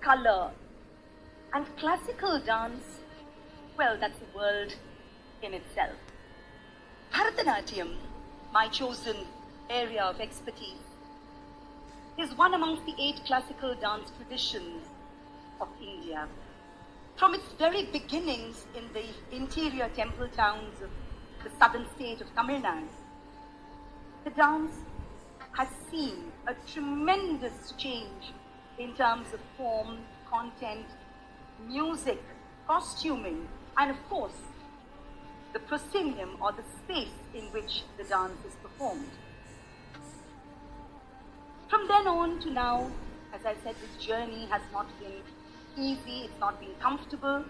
Color and classical dance, well, that's a world in itself. Bharatanatyam, my chosen area of expertise, is one amongst the 8 classical dance traditions of India. From its very beginnings in the interior temple towns of the southern state of Tamil Nadu, the dance has seen a tremendous change in terms of form, content, music, costuming, and of course, the proscenium or the space in which the dance is performed. From then on to now, as I said, this journey has not been easy, it's not been comfortable,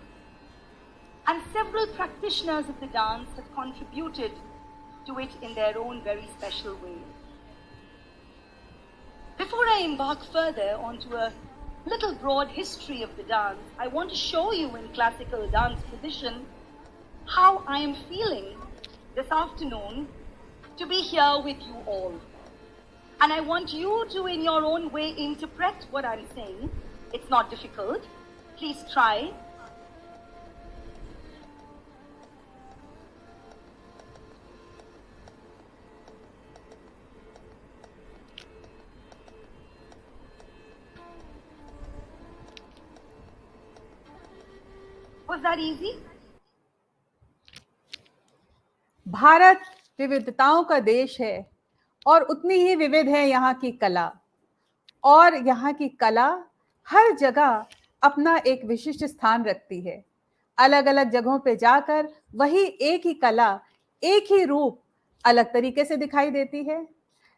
and several practitioners of the dance have contributed to it in their own very special way. Before I embark further onto a little broad history of the dance, I want to show you in classical dance tradition how I am feeling this afternoon to be here with you all. And I want you to, in your own way, interpret what I'm saying. It's not difficult. Please try. Was that easy? Bharat विविधताओं का देश है और उतनी ही विविध है यहाँ की कला, और यहाँ की कला हर जगह अपना एक विशिष्ट स्थान रखती है। अलग अलग जगहों पे जाकर वही एक ही कला, एक ही रूप अलग तरीके से दिखाई देती है।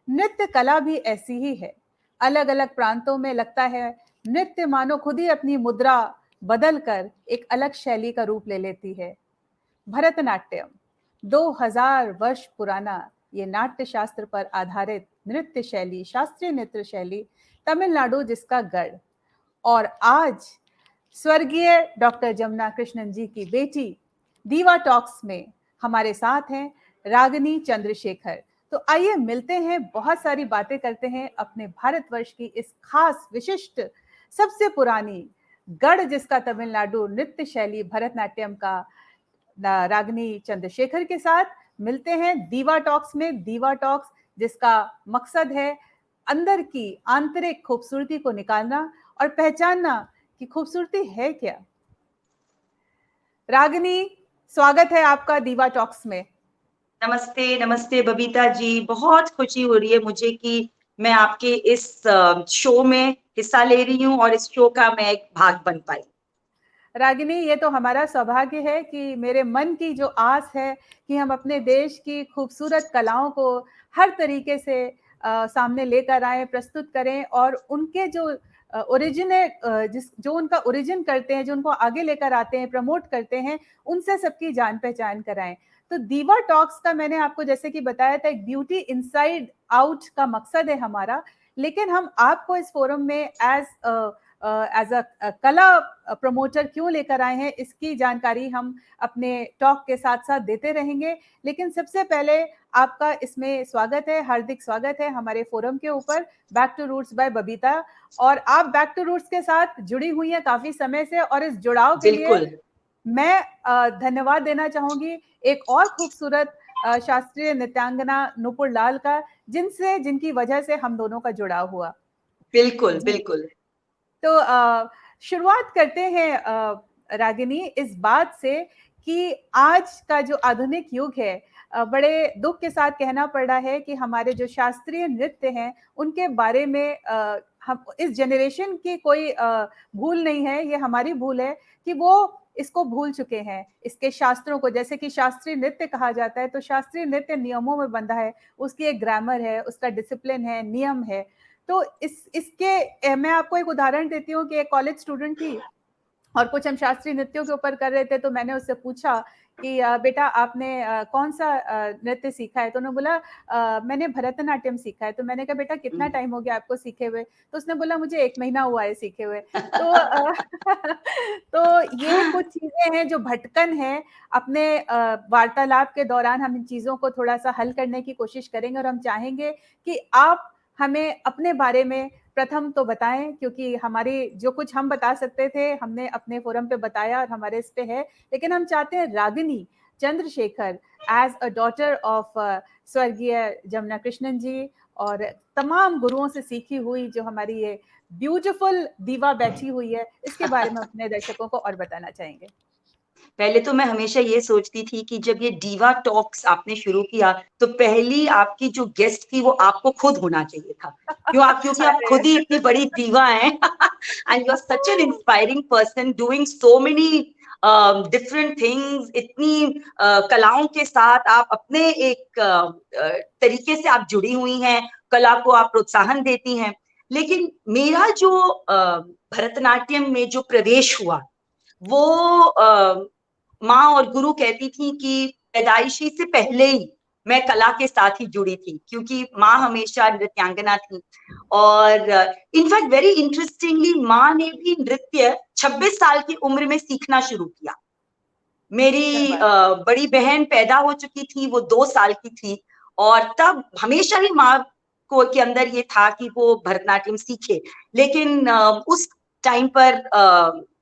नृत्य कला भी ऐसी ही है। अलग अलग प्रांतों में लगता है नृत्य मानो खुद ही अपनी मुद्रा बदलकर एक अलग शैली का रूप ले लेती है। भरतनाट्यम 2000 वर्ष पुराना ये नाट्य शास्त्र पर आधारित नृत्य शैली, शास्त्रीय नृत्य शैली, तमिलनाडु जिसका गढ़, और आज स्वर्गीय डॉक्टर जमुना कृष्णन जी की बेटी दीवा टॉक्स में हमारे साथ हैं रागिनी चंद्रशेखर। तो आइए मिलते हैं, बहुत सारी बातें करते हैं अपने भारतवर्ष की इस खास, विशिष्ट, सबसे पुरानी गढ़ जिसका तमिलनाडु नृत्य शैली भरतनाट्यम का रागिनी चंद्रशेखर के साथ। मिलते हैं दीवा टॉक्स में। दीवा टॉक्स जिसका मकसद है अंदर की आंतरिक खूबसूरती को निकालना और पहचानना कि खूबसूरती है क्या। रागिनी, स्वागत है आपका दीवा टॉक्स में। नमस्ते, नमस्ते बबीता जी। बहुत खुशी हो रही है मुझे कि मैं आपके इस शो में हिस्सा ले रही हूँ और इस शो का मैं एक भाग बन पाई। रागिनी, ये तो हमारा सौभाग्य है कि मेरे मन की जो आस है कि हम अपने देश की खूबसूरत कलाओं को हर तरीके से सामने लेकर आए, प्रस्तुत करें और उनके जो जो उनका ओरिजिन करते हैं, जो उनको आगे लेकर आते हैं, प्रमोट करते हैं, उनसे सबकी जान पहचान कराएं। तो दीवा टॉक्स का मैंने आपको जैसे कि बताया था, एक ब्यूटी इनसाइड आउट का मकसद है हमारा, लेकिन हम आपको इस फोरम में एज अ कला प्रमोटर क्यों लेकर आए हैं, इसकी जानकारी हम अपने टॉक के साथ साथ देते रहेंगे। लेकिन सबसे पहले आपका इसमें स्वागत है, हार्दिक स्वागत है हमारे फोरम के ऊपर, back to roots by Babita. और आप बैक टू रूट्स के साथ जुड़ी हुई हैं काफी समय से, और इस जुड़ाव के लिए मैं धन्यवाद देना चाहूंगी एक और खूबसूरत शास्त्रीय नृत्यांगना नुपुर लाल का, जिनकी वजह से हम दोनों का जुड़ाव हुआ। बिल्कुल बिल्कुल। तो शुरुआत करते हैं रागिनी इस बात से कि आज का जो आधुनिक युग है, बड़े दुख के साथ कहना पड़ रहा है कि हमारे जो शास्त्रीय नृत्य हैं उनके बारे में हम इस जनरेशन की कोई भूल नहीं है, ये हमारी भूल है कि वो इसको भूल चुके हैं, इसके शास्त्रों को। जैसे कि शास्त्रीय नृत्य कहा जाता है तो शास्त्रीय नृत्य नियमों में बंधा है, उसकी एक ग्रामर है, उसका डिसिप्लिन है, नियम है। तो इसके मैं आपको एक उदाहरण देती हूँ कि एक कॉलेज स्टूडेंट थी, और कुछ हम शास्त्रीय नृत्यों के ऊपर कर रहे थे, तो मैंने उससे पूछा कि बेटा आपने कौन सा नृत्य सीखा है? तो उन्होंने बोला मैंने भरतनाट्यम सीखा है। तो मैंने कहा बेटा कितना टाइम हो गया आपको सीखे हुए? तो उसने बोला मुझे 1 महीना हुआ है सीखे हुए। तो तो ये कुछ चीज़ें हैं जो भटकन है, अपने वार्तालाप के दौरान हम इन चीज़ों को थोड़ा-सा हल करने की कोशिश करेंगे और हम चाहेंगे कि आप हमें अपने बारे में प्रथम तो बताएँ, क्योंकि हमारी जो कुछ हम बता सकते थे, हमने अपने फ़ोरम पे बताया और हमारे इस पे है। लेकिन हम चाहते हैं Ragini Chandrashekhar as a daughter of स्वर्गीय जमुना कृष्णन जी और तमाम गुरुओं से सीखी हुई जो हमारी ये ब्यूटीफुल दीवा बैठी हुई है, इसके बारे में अपने दर्शकों को और बताना चाहेंगे। पहले तो मैं हमेशा ये सोचती थी कि जब ये डीवा टॉक्स आपने शुरू किया, तो पहली आपकी जो गेस्ट थी वो आपको खुद होना चाहिए था। क्योंकि आप अरे! खुद ही इतनी बड़ी दीवा हैं and you are such an inspiring person doing so many different things. इतनी कलाओं के साथ आप अपने एक तरीके से आप जुड़ी हुई हैं, कला को आप प्रोत्साहन देती हैं। लेकिन मेरा जो भरतनाट्यम में जो प्रवेश हुआ, वो माँ और गुरु कहती थी कि पैदाइशी से पहले ही मैं कला के साथ ही जुड़ी थी, क्योंकि माँ हमेशा नृत्यांगना थी। और इनफैक्ट वेरी इंटरेस्टिंगली माँ ने भी नृत्य 26 साल की उम्र में सीखना शुरू किया। मेरी बड़ी बहन पैदा हो चुकी थी, वो 2 साल की थी, और तब हमेशा ही माँ को के अंदर ये था कि वो भरतनाट्यम सीखे। लेकिन उस टाइम पर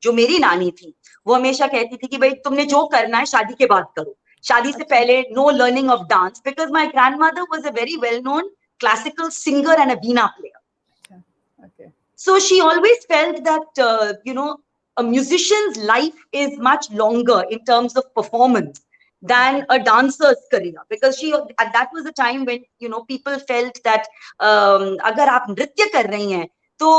जो मेरी नानी थी, वो हमेशा कहती थी कि भाई तुमने जो करना है शादी के बाद करो, शादी से पहले know learning of dance, because my grandmother was a very well known classical singer and a Veena player. So she always felt that, a musician's life is much longer in terms of performance than a dancer's career, because that was a time when, people felt that, अगर आप नृत्य कर रही हैं, तो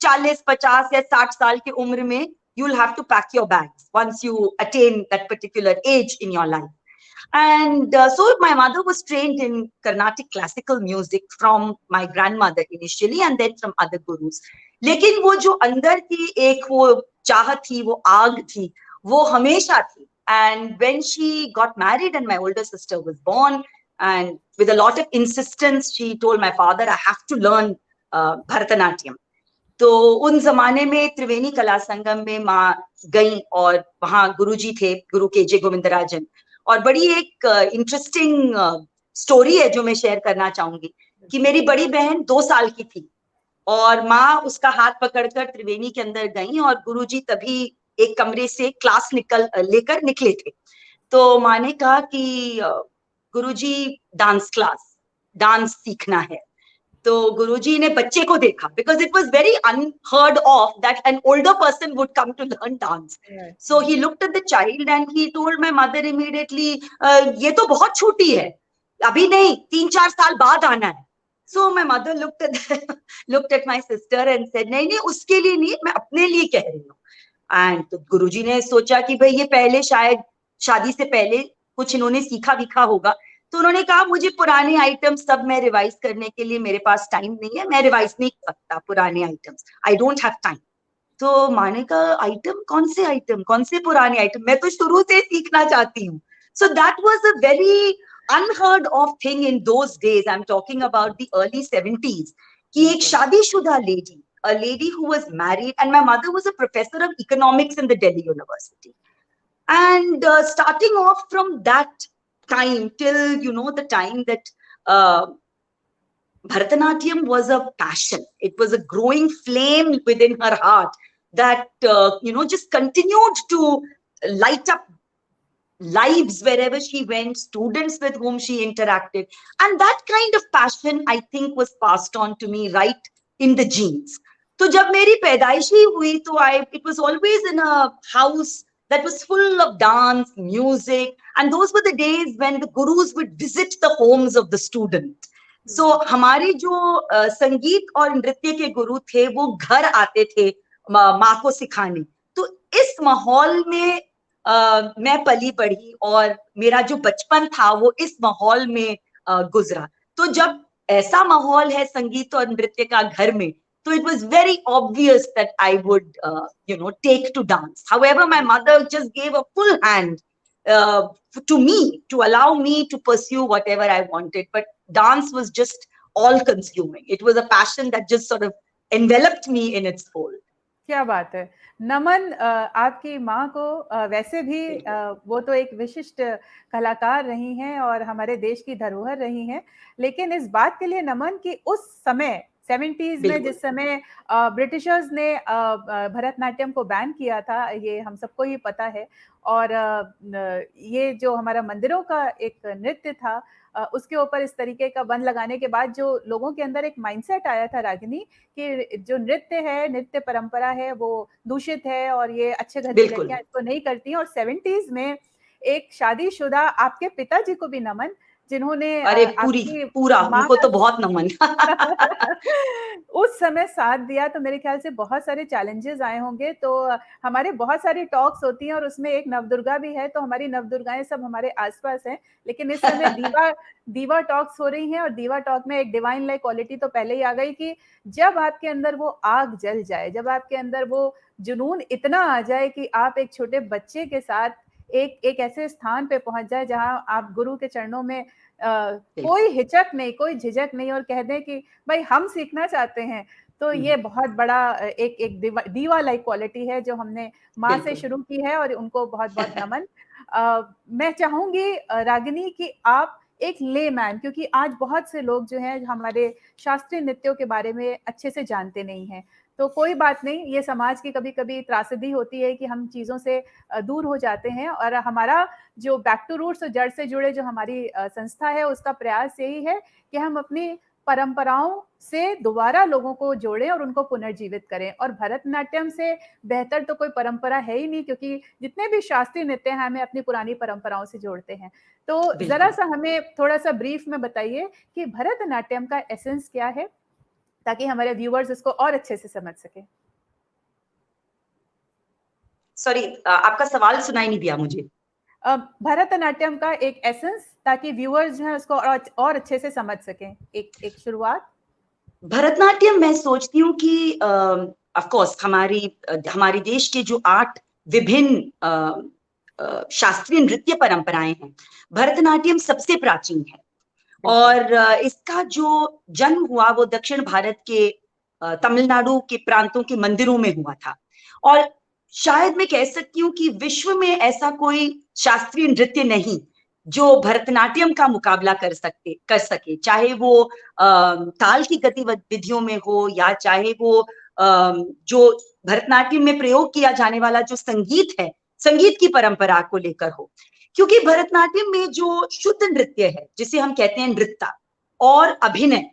40, 50 या 60 साल की उम्र में you'll have to pack your bags once you attain that particular age in your life. And so my mother was trained in Carnatic classical music from my grandmother initially and then from other gurus. लेकिन वो जो अंदर की एक वो चाहत थी, वो आग थी, वो हमेशा थी. And when she got married and my older sister was born, and with a lot of insistence, she told my father, I have to learn Bharatanatyam. तो उन जमाने में त्रिवेणी कला संगम में माँ गई और वहां गुरुजी थे, गुरु के.जे. गोविंदराजन. और बड़ी एक इंटरेस्टिंग स्टोरी है जो मैं शेयर करना चाहूंगी कि मेरी बड़ी बहन 2 साल की थी और माँ उसका हाथ पकड़कर त्रिवेणी के अंदर गई और गुरुजी तभी एक कमरे से क्लास लेकर निकले थे. तो माँ ने कहा कि गुरुजी डांस सीखना है. तो गुरुजी ने बच्चे को देखा, because it was very unheard of that an older person would come to learn dance. So he looked at the child and he told my mother immediately, ये तो बहुत छोटी है, अभी नहीं, 3-4 साल बाद आना है. So my mother looked at my sister and said, नहीं, उसके लिए नहीं, मैं अपने लिए कह रही हूँ. And तो गुरुजी ने सोचा कि भाई ये पहले शायद शादी से पहले कुछ इन्होंने सीखा विखा होगा. तो उन्होंने कहा मुझे पुराने आइटम सब मैं रिवाइज करने के लिए मेरे पास टाइम नहीं है, मैं रिवाइज नहीं कर सकता पुराने items, I don't have time. तो माँ ने कहा आइटम कौन से पुराने आइटम, मैं तो शुरू से सीखना चाहती हूँ. So that was a very unheard of thing in those days. I am talking about the early 70s कि एक शादीशुदा lady, a lady who was married, and my mother was a professor of economics in the Delhi University. And starting off from that time till, the time that Bharatanatyam was a passion. It was a growing flame within her heart that, just continued to light up lives wherever she went, students with whom she interacted. And that kind of passion, I think, was passed on to me right in the genes. So जब मेरी पैदाइशी हुई तो it was always in a house that was full of dance, music, and those were the days when the gurus would visit the homes of the student. So हमारे जो संगीत और नृत्य के गुरु थे वो घर आते थे माँ को सिखाने. तो इस माहौल में मैं पली बढ़ी और मेरा जो बचपन था वो इस माहौल में गुजरा. तो जब ऐसा माहौल है संगीत और नृत्य का घर में, So it was very obvious that I would, take to dance. However, my mother just gave a full hand to me, to allow me to pursue whatever I wanted. But dance was just all consuming. It was a passion that just sort of enveloped me in its fold. क्या बात है। नमन, आपकी माँ को वैसे भी वो तो एक विशिष्ट कलाकार रही हैं और हमारे देश की धरोहर रही हैं, लेकिन इस बात के लिए नमन कि उस समय 70s में जिस समय ब्रिटिशर्स ने भरतनाट्यम को बैन किया था, ये हम सबको ही पता है। और ये जो हमारा मंदिरों का एक नृत्य था, उसके ऊपर इस तरीके का बंद लगाने के बाद जो लोगों के अंदर एक माइंडसेट आया था रागिनी, कि जो नृत्य है, नृत्य परंपरा है, वो दूषित है और ये अच्छे घर की लड़कियां इसको नहीं करती हैं। और 70s में एक शादीशुदा आपके पिताजी को भी नमन, जिन्होंने अरे पूरा उनको तो बहुत नमन उस समय साथ दिया। तो मेरे ख्याल से बहुत सारे चैलेंजेस आए होंगे। तो हमारे बहुत सारी टॉक्स होती हैं और उसमें एक नवदुर्गा भी है, तो हमारी नवदुर्गाएं सब हमारे आसपास हैं। लेकिन इस समय दीवा टॉक्स हो रही हैं, और दीवा टॉक में एक डिवाइन लाइक क्वालिटी तो पहले ही आ गई कि जब आपके अंदर वो आग जल जाए, जब आपके अंदर वो जुनून इतना आ जाए कि आप एक छोटे बच्चे के साथ एक ऐसे स्थान पे पहुंच जाए जहां आप गुरु के चरणों में कोई हिचक नहीं, कोई झिझक नहीं, और कह दें कि भाई हम सीखना चाहते हैं। तो ये बहुत बड़ा एक दीवा लाइक क्वालिटी है जो हमने माँ से शुरू की है, और उनको बहुत बहुत नमन। मैं चाहूंगी रागिनी कि आप एक लेमैन, क्योंकि आज बहुत से लोग जो हैं हमारे शास्त्रीय नृत्यों के बारे में अच्छे से जानते नहीं हैं, तो कोई बात नहीं, ये समाज की कभी कभी त्रासदी होती है कि हम चीज़ों से दूर हो जाते हैं। और हमारा जो बैक टू रूट्स और जड़ से जुड़े जो हमारी संस्था है, उसका प्रयास यही है कि हम अपनी परंपराओं से दोबारा लोगों को जोड़ें और उनको पुनर्जीवित करें। और भरतनाट्यम से बेहतर तो कोई परंपरा है ही नहीं, क्योंकि जितने भी शास्त्रीय नृत्य हैं हमें अपनी पुरानी परंपराओं से जोड़ते हैं। तो जरा सा हमें थोड़ा सा ब्रीफ में बताइए कि भरतनाट्यम का एसेंस क्या है, ताकि हमारे व्यूअर्स इसको और अच्छे से समझ सके। सॉरी, आपका सवाल सुनाई नहीं दिया मुझे। भरतनाट्यम का एक एसेंस, ताकि व्यूअर्स जो है उसको और अच्छे से समझ सकें, एक शुरुआत। भरतनाट्यम, मैं सोचती हूँ कि ऑफ कोर्स हमारी देश के जो 8 विभिन्न शास्त्रीय नृत्य परंपराएं हैं, भरतनाट्यम सबसे प्राचीन है। और इसका जो जन्म हुआ वो दक्षिण भारत के तमिलनाडु के प्रांतों के मंदिरों में हुआ था। और शायद मैं कह सकती हूँ कि विश्व में ऐसा कोई शास्त्रीय नृत्य नहीं जो भरतनाट्यम का मुकाबला कर सके, चाहे वो ताल की गतिविधियों में हो, या चाहे वो जो भरतनाट्यम में प्रयोग किया जाने वाला जो संगीत है, संगीत की परंपरा को लेकर हो। क्योंकि भरतनाट्यम में जो शुद्ध नृत्य है, जिसे हम कहते हैं नृत्य और अभिनय,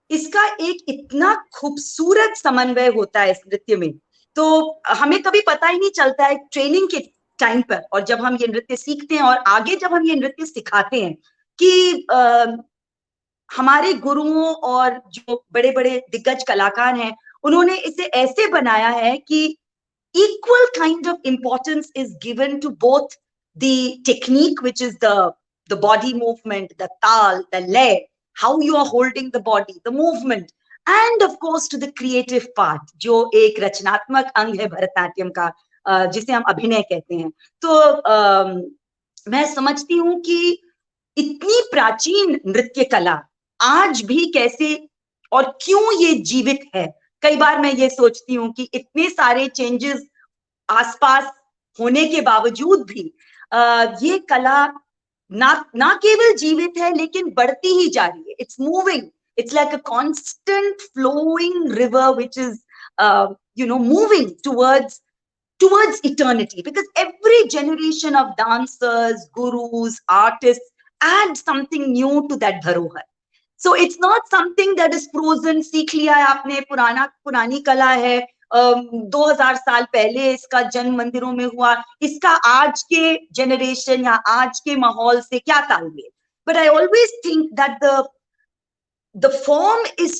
इसका एक इतना खूबसूरत समन्वय होता है इस नृत्य में, तो हमें कभी पता ही नहीं चलता है ट्रेनिंग के टाइम पर, और जब हम ये नृत्य सीखते हैं और आगे जब हम ये नृत्य सिखाते हैं, कि हमारे गुरुओं और जो बड़े बड़े दिग्गज कलाकार हैं, उन्होंने इसे ऐसे बनाया है कि equal kind of importance is given to both the technique, which is the body movement, the tal, the lay, how you are holding the body, the movement, and of course to the creative part, जो एक रचनात्मक अंग है भरतनाट्यम का, जिसे हम अभिनय कहते हैं। तो मैं समझती हूँ कि इतनी प्राचीन नृत्य कला आज भी कैसे और क्यों ये जीवित है। कई बार मैं ये सोचती हूँ कि इतने सारे चेंजेस आसपास होने के बावजूद भी ये कला ना केवल जीवित है, लेकिन बढ़ती ही जा रही है। It's moving, it's like a constant flowing river which is moving towards eternity, because every generation of dancers, gurus, artists add something new to that dharohar. So it's not something that is frozen, सीख लिया है आपने, पुरानी कला है, 2000 साल पहले इसका जन्म मंदिरों में हुआ, इसका आज के जनरेशन या आज के माहौल से क्या तालमेल। But I always think that the form is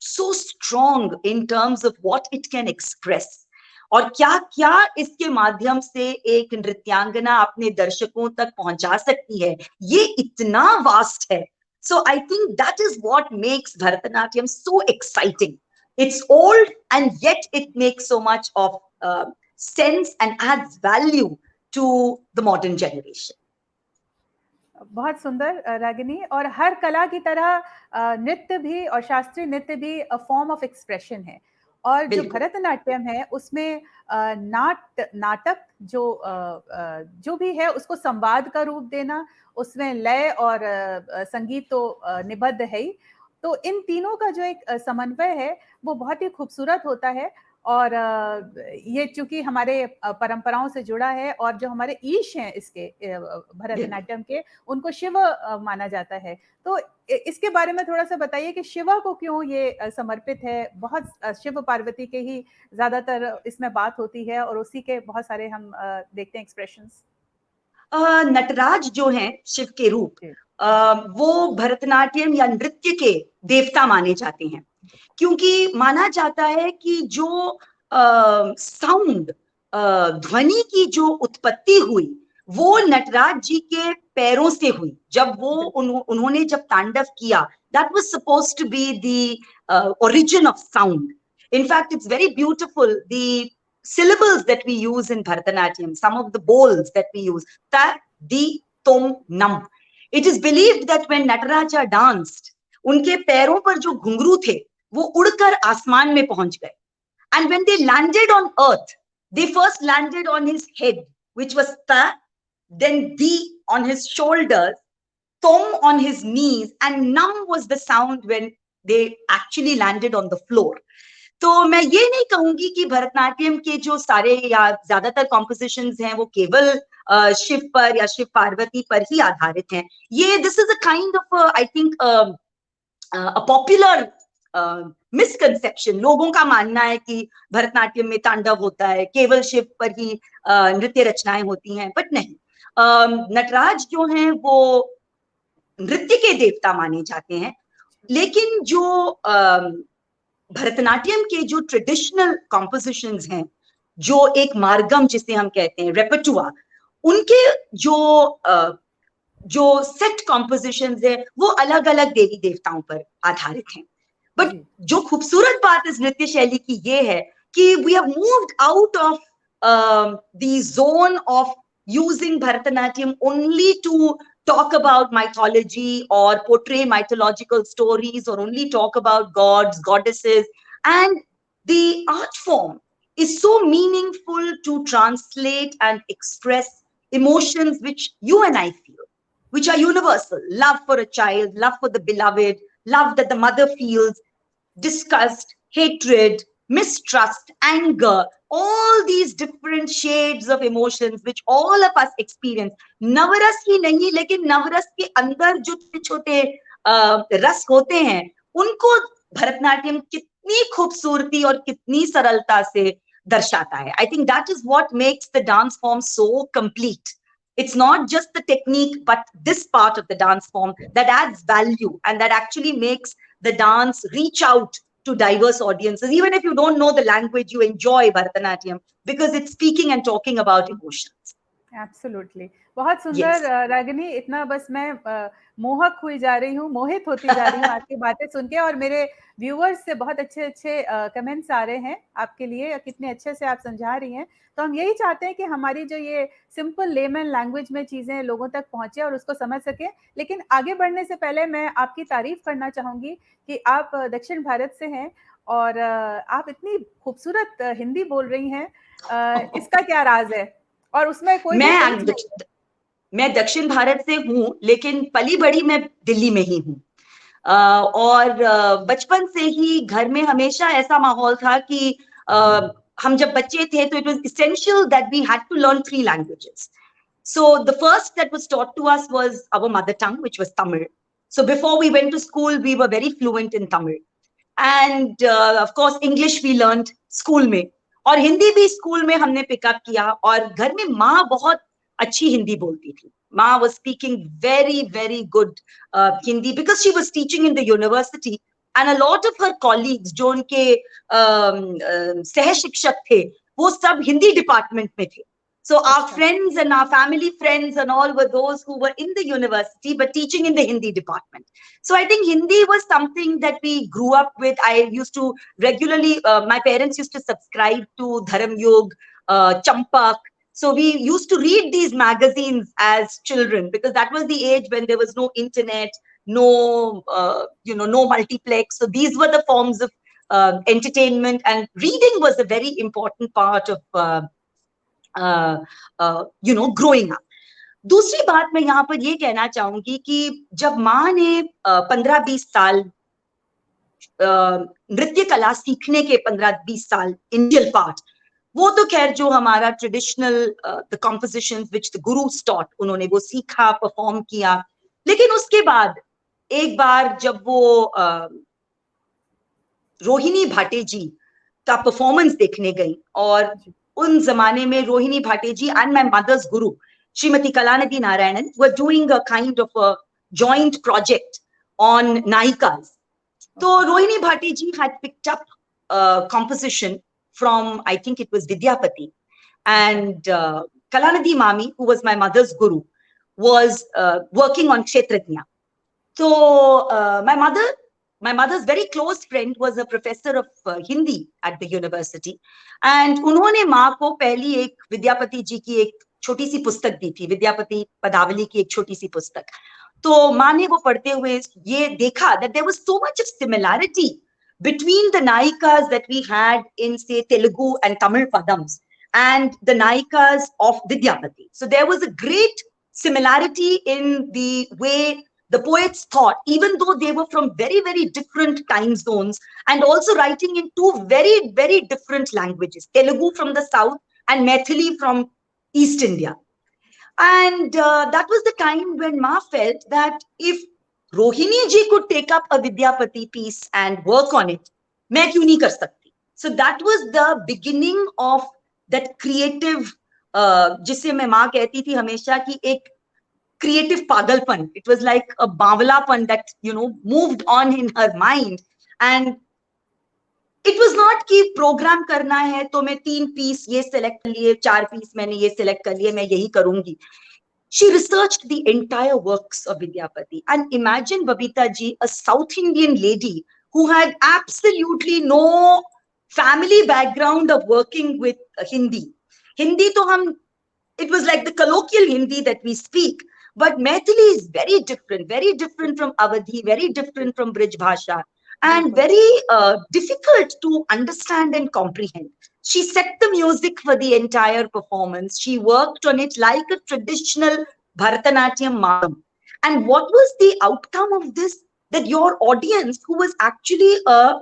so strong in terms of what it can express, और क्या क्या इसके माध्यम से एक नृत्यांगना अपने दर्शकों तक पहुंचा सकती है, ये इतना वास्ट है। So I think that is what makes Bharatanatyam so exciting. It's old and yet it makes so much of sense and adds value to the modern generation. बहुत सुंदर रागिनी, और हर कला की तरह नृत्य भी और शास्त्रीय नृत्य भी अ फॉर्म ऑफ एक्सप्रेशन है, और जो भरतनाट्यम है उसमें नाटक जो भी है उसको संवाद का रूप देना, उसमें लय और संगीत तो निबद्ध है ही, तो इन तीनों का जो एक समन्वय है वो बहुत ही खूबसूरत होता है। और ये चूंकि हमारे परंपराओं से जुड़ा है, और जो हमारे ईश हैं इसके भरतनाट्यम के, उनको शिव माना जाता है, तो इसके बारे में थोड़ा सा बताइए कि शिवा को क्यों ये समर्पित है। बहुत शिव पार्वती के ही ज्यादातर इसमें बात होती है, और उसी के बहुत सारे हम देखते हैं एक्सप्रेशंस। नटराज जो हैं शिव के रूप, वो भरतनाट्यम या नृत्य के देवता माने जाते हैं, क्योंकि माना जाता है कि जो साउंड, ध्वनि की जो उत्पत्ति हुई वो नटराज जी के पैरों से हुई। जब वो उन्होंने जब तांडव किया, that was supposed to be the origin of sound. In fact, it's very beautiful, the syllables that we use in Bharatanatyam, some of the bowls that we use, ta, di, tom, nam. It is believed that when Nataraja danced, उनके पैरों पर जो घुंघरू थे वो उड़कर आसमान में पहुंच गए, and when they landed on earth, they first landed on his head, which was ta, then di on his shoulders, tom on his knees, and nam was the sound when they actually landed on the floor. तो मैं ये नहीं कहूंगी कि भरतनाट्यम के जो सारे या ज्यादातर कॉम्पोजिशंस हैं वो केवल शिव पर या शिव पार्वती पर ही आधारित हैं। ये this is a kind of I think a popular misconception. लोगों का मानना है कि भरतनाट्यम में तांडव होता है, केवल शिव पर ही नृत्य रचनाएं होती हैं, बट नहीं, नटराज जो हैं वो नृत्य के देवता माने जाते हैं। लेकिन जो भरतनाट्यम के जो ट्रेडिशनल कॉम्पोजिशंस हैं, जो एक मार्गम जिसे हम कहते हैं, रेपर्टुआ, उनके जो सेट कॉम्पोजिशंस है वो अलग अलग देवी देवताओं पर आधारित हैं। बट जो खूबसूरत बात इस नृत्य शैली की ये है कि we have moved out of the zone of using Bharatanatyam only to talk about mythology or portray mythological stories or only talk about gods, goddesses. And the art form is so meaningful to translate and express emotions which you and I feel, which are universal. Love for a child, love for the beloved, love that the mother feels, disgust, hatred, mistrust, anger, all these different shades of emotions which all of us experience. नवरस ही नहीं, लेकिन नवरस के अंदर जो छोटे रस होते हैं उनको भरतनाट्यम कितनी खूबसूरती और कितनी सरलता से दर्शाता है. I think that is what makes the dance form so complete. It's not just the technique, but this part of the dance form that adds value and that actually makes the dance reach out to diverse audiences. Even if you don't know the language, you enjoy Bharatanatyam because it's speaking and talking about emotions. Absolutely. बहुत सुंदर रागिनी, इतना बस मैं मोहक हुई जा रही हूँ, मोहित होती जा रही हूँ आपकी बातें सुन के, और मेरे व्यूअर्स से बहुत अच्छे अच्छे कमेंट्स आ रहे हैं आपके लिए, कितने अच्छे से आप समझा रही हैं। तो हम यही चाहते हैं कि हमारी जो ये सिंपल लेमन लैंग्वेज में चीज़ें लोगों तक पहुँचे और उसको समझ सकें। लेकिन आगे बढ़ने से पहले मैं आपकी तारीफ करना चाहूँगी कि आप दक्षिण भारत से हैं और आप इतनी खूबसूरत हिंदी बोल रही हैं, इसका क्या राज है? और उसमें कोई मैं दक्षिण भारत से हूँ, लेकिन पली बड़ी मैं दिल्ली में ही हूँ, और बचपन से ही घर में हमेशा ऐसा माहौल था कि हम जब बच्चे थे तो it was essential that we had to learn 3 languages. So the first that was taught to us was our mother tongue, which was Tamil. So before we went to school, we were very fluent in Tamil. And of course, English we learned school में, और हिंदी भी school में हमने pickup किया। और घर में माँ बहुत अच्छी हिंदी बोलती थी. माँ was speaking very, very good Hindi because she was teaching in the university, and a lot of her colleagues जो उनके सह शिक्षक थे वो सब हिंदी डिपार्टमेंट में थे. So our friends and our family friends and all were those who were in the university but teaching in the Hindi department. So I think Hindi was something that we grew up with. I used to regularly, my parents used to subscribe to Dharam Yog, Champak. So we used to read these magazines as children because that was the age when there was no internet, no, no multiplex. So these were the forms of entertainment, and reading was a very important part of growing up. दूसरी बात मैं यहाँ पर ये कहना चाहूंगी कि जब माँ ने 15-20 साल नृत्य कला सीखने के 15-20 साल इंडियन पार्ट, वो तो खैर जो हमारा traditional the compositions which the gurus taught, उन्होंने वो सीखा, परफॉर्म किया. लेकिन उसके बाद एक बार जब वो रोहिणी भाटे जी का परफॉर्मेंस देखने गई, और उन जमाने में रोहिणी भाटे जी and my mother's guru Shrimati Kalanidhi Narayanan were doing a kind of a joint project on nayikas. तो रोहिणी भाटे जी had picked up a composition from, I think it was Vidyapati, and Kalanidhi Mami, who was my mother's guru, was working on Kshetrajna. So my mother's very close friend was a professor of Hindi at the university, and उन्होंने माँ को पहली एक विद्यापति जी की एक छोटी सी पुस्तक दी थी, विद्यापति पदावली की एक छोटी सी पुस्तक. तो माँ ने वो पढ़ते हुए ये देखा that there was so much of similarity between the nayikas that we had in, say, Telugu and Tamil padams and the nayikas of Vidyapati. So there was a great similarity in the way the poets thought, even though they were from very, very different time zones and also writing in two very, very different languages, Telugu from the south and Maithili from East India. And that was the time when Ma felt that if Rohini ji could take up a Vidyapati piece and work on it, मैं क्यों नहीं कर सकती? So that was the beginning of that creative, जिसे मैं माँ कहती थी हमेशा कि एक creative pagalpan. It was like a bavlapan that, moved on in her mind. And it was not कि program करना है तो मैं 3 piece ये select कर लिए, 4 piece मैंने ये select कर लिए, मैं यही करूंगी. She researched the entire works of Vidyapati. And imagine, Babita ji, a South Indian lady who had absolutely no family background of working with Hindi. Hindi to hum, it was like the colloquial Hindi that we speak. But Maithili is very different from Awadhi, very different from Brij Bhasha, and very difficult to understand and comprehend. She set the music for the entire performance. She worked on it like a traditional Bharatanatyam madam. And what was the outcome of this? That your audience, who was actually a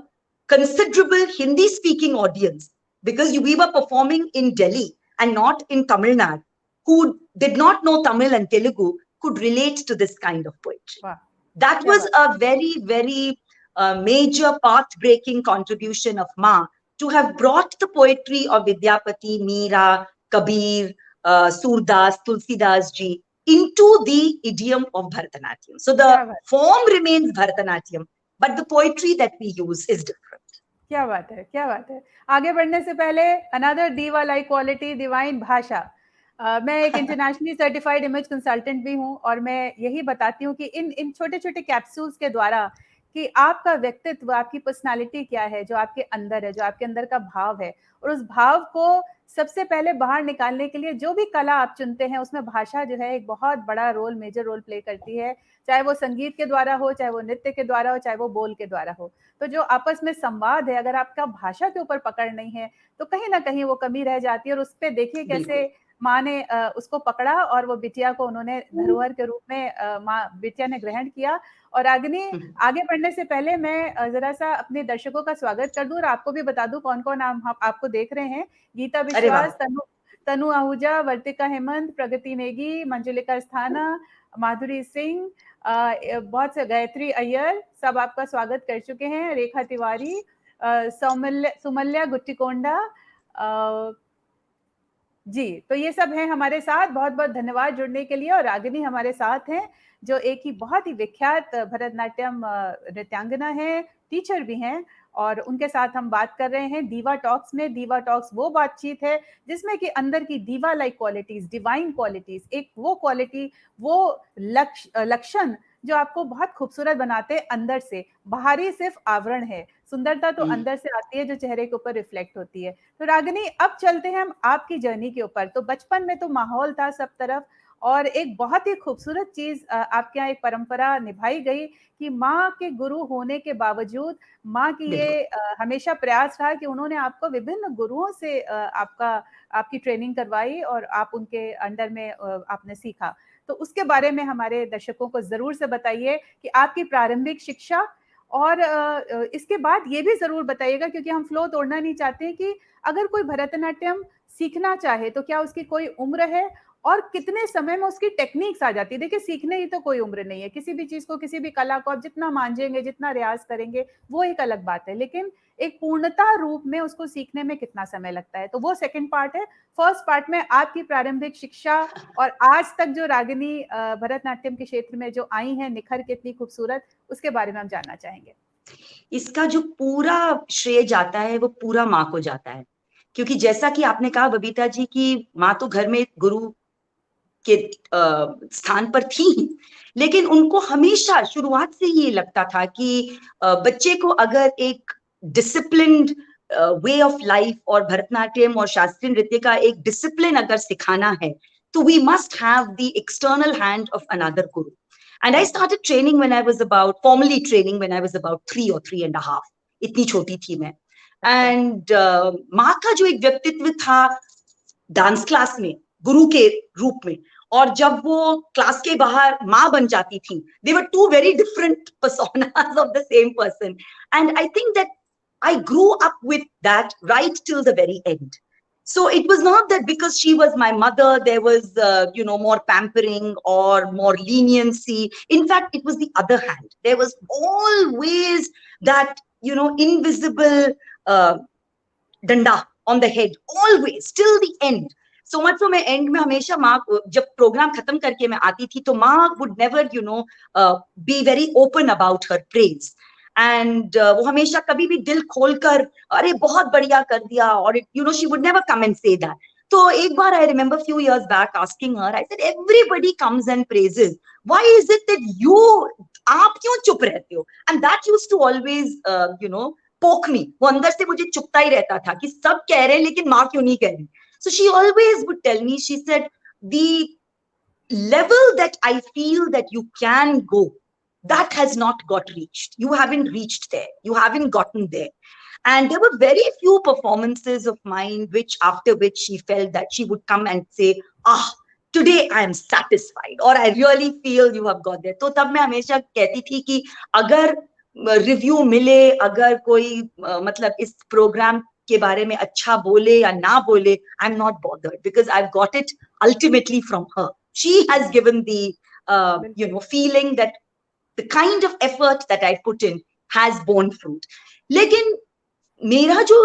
considerable Hindi-speaking audience, because we were performing in Delhi and not in Tamil Nadu, who did not know Tamil and Telugu, could relate to this kind of poetry. Wow. That was a very, very major path-breaking contribution of Ma to have brought the poetry of Vidyapati, Meera, Kabir, Surdas, Tulsidas ji into the idiom of Bharatanatyam. So the form remains Bharatanatyam, but the poetry that we use is different. क्या बात है, क्या बात है. आगे बढ़ने से पहले another diva like quality, divine भाषा. मैं एक इंटरनेशनली सर्टिफाइड इमेज कंसल्टेंट भी हूँ, और मैं यही बताती हूँ कि इन छोटे छोटे कैप्सूल्स के द्वारा कि आपका व्यक्तित्व, आपकी पर्सनालिटी क्या है, जो आपके अंदर है, जो आपके अंदर का भाव है, और उस भाव को सबसे पहले बाहर निकालने के लिए जो भी कला आप चुनते हैं उसमें भाषा जो है एक बहुत बड़ा रोल, मेजर रोल प्ले करती है, चाहे वो संगीत के द्वारा हो, चाहे वो नृत्य के द्वारा हो, चाहे वो बोल के द्वारा हो. तो जो आपस में संवाद है, अगर आपका भाषा के ऊपर पकड़ नहीं है तो कहीं ना कहीं वो कमी रह जाती है. और उस पर देखिए कैसे माँ ने उसको पकड़ा और वो बिटिया को उन्होंने धरोहर के रूप में माँ बिटिया ने ग्रहण किया. और आगे बढ़ने से पहले मैं जरा सा अपने दर्शकों का स्वागत कर दूं और आपको भी बता दूं कौन कौन आपको देख रहे हैं. गीता विश्वास, तनु आहूजा, वर्तिका हेमंत, प्रगति नेगी, मंजुलिका अस्थाना, माधुरी सिंह, बहुत से गायत्री अय्यर, सब आपका स्वागत कर चुके हैं. रेखा तिवारी, सुमल्या गुट्टिकोंडा जी, तो ये सब हैं हमारे साथ. बहुत बहुत धन्यवाद जुड़ने के लिए. और रागिनी हमारे साथ हैं जो एक ही बहुत ही विख्यात भरतनाट्यम नृत्यांगना है, टीचर भी हैं, और उनके साथ हम बात कर रहे हैं दीवा टॉक्स में। दीवा टॉक्स वो बातचीत है जिसमें कि अंदर की दीवा लाइक क्वालिटीज, डिवाइन क्वालिटीज, एक वो क्वालिटी, वो लक्षण जो आपको बहुत खूबसूरत बनाते हैं अंदर से। बाहरी सिर्फ आवरण है, सुंदरता तो अंदर से आती है जो चेहरे के ऊपर रिफ्लेक्ट होती है। तो रागिनी, अब चलते हैं हम आपकी जर्नी के ऊपर। तो बचपन में तो माहौल था सब तरफ, और एक बहुत ही खूबसूरत चीज आपके यहाँ एक परंपरा निभाई गई कि माँ के गुरु होने के बावजूद माँ की ये हमेशा प्रयास रहा कि उन्होंने आपको विभिन्न गुरुओं से आपकी ट्रेनिंग करवाई और आप उनके अंडर में आपने सीखा। तो उसके बारे में हमारे दर्शकों को जरूर से बताइए कि आपकी प्रारंभिक शिक्षा, और इसके बाद ये भी जरूर बताइएगा, क्योंकि हम फ्लो तोड़ना नहीं चाहते हैं, कि अगर कोई भरतनाट्यम सीखना चाहे तो क्या उसकी कोई उम्र है और कितने समय में उसकी टेक्निक्स आ जाती है। देखिए, सीखने ही तो कोई उम्र नहीं है, किसी भी चीज को, किसी भी कला को आप जितना मांझेंगे, जितना रियाज करेंगे, वो एक अलग बात है, लेकिन एक पूर्णता रूप में उसको सीखने में कितना समय लगता है। तो वो सेकंड पार्ट है। फर्स्ट पार्ट में आपकी प्रारंभिक शिक्षा और आज तक जो रागिनी भरतनाट्यम के क्षेत्र में जो आई हैं निखर के इतनी खूबसूरत, उसके बारे में हम जानना चाहेंगे। इसका जो पूरा श्रेय जाता है वो पूरा माँ को जाता है, क्योंकि जैसा कि आपने कहा बबीता जी की माँ तो घर में गुरु के स्थान पर थी, लेकिन उनको हमेशा शुरुआत से ये लगता था कि बच्चे को अगर एक डिसिप्लिन्ड वे ऑफ लाइफ और भरतनाट्यम और शास्त्रीय नृत्य का एक डिसिप्लिन अगर सिखाना है तो we must have the external hand of another guru. And I started training when I was formally training when I was about 3 or 3.5. इतनी छोटी थी मैं. And माँ का जो एक व्यक्तित्व था डांस क्लास में गुरु के रूप में, और जब वो क्लास के बाहर माँ बन जाती थी, they were two very different personas of the same person. And I think that I grew up with that right till the very end. So it was not that because she was my mother, there was, more pampering or more leniency. In fact, it was the other hand. There was always that, invisible danda on the head, always, till the end. So much so मैं end में हमेशा माँ जब programme खत्म करके मैं आती थी तो माँ would never, be very open about her praise. And वो हमेशा कभी भी दिल खोलकर अरे बहुत बढ़िया कर दिया, और she would never come and say that. तो एक बार I remember few years back asking her, I said, everybody comes and praises, why is it that आप क्यों चुप रहते हो? And that used to always poke me. वो अंदर से मुझे चुपता ही रहता था कि सब कह रहे हैं लेकिन माँ क्यों नहीं कह रही. So she always would tell me, she said, the level that I feel that you can go, that has not got reached. You haven't reached there. You haven't gotten there. And there were very few performances of mine after which she felt that she would come and say, today I am satisfied, or I really feel you have got there. तो तब मैं हमेशा कहती थी कि अगर review मिले, अगर कोई मतलब इस प्रोग्राम के बारे में अच्छा बोले या ना बोले, I'm not bothered, because I've got it ultimately from her. She has given the feeling that the kind of effort that I put in has borne fruit. लेकिन मेरा जो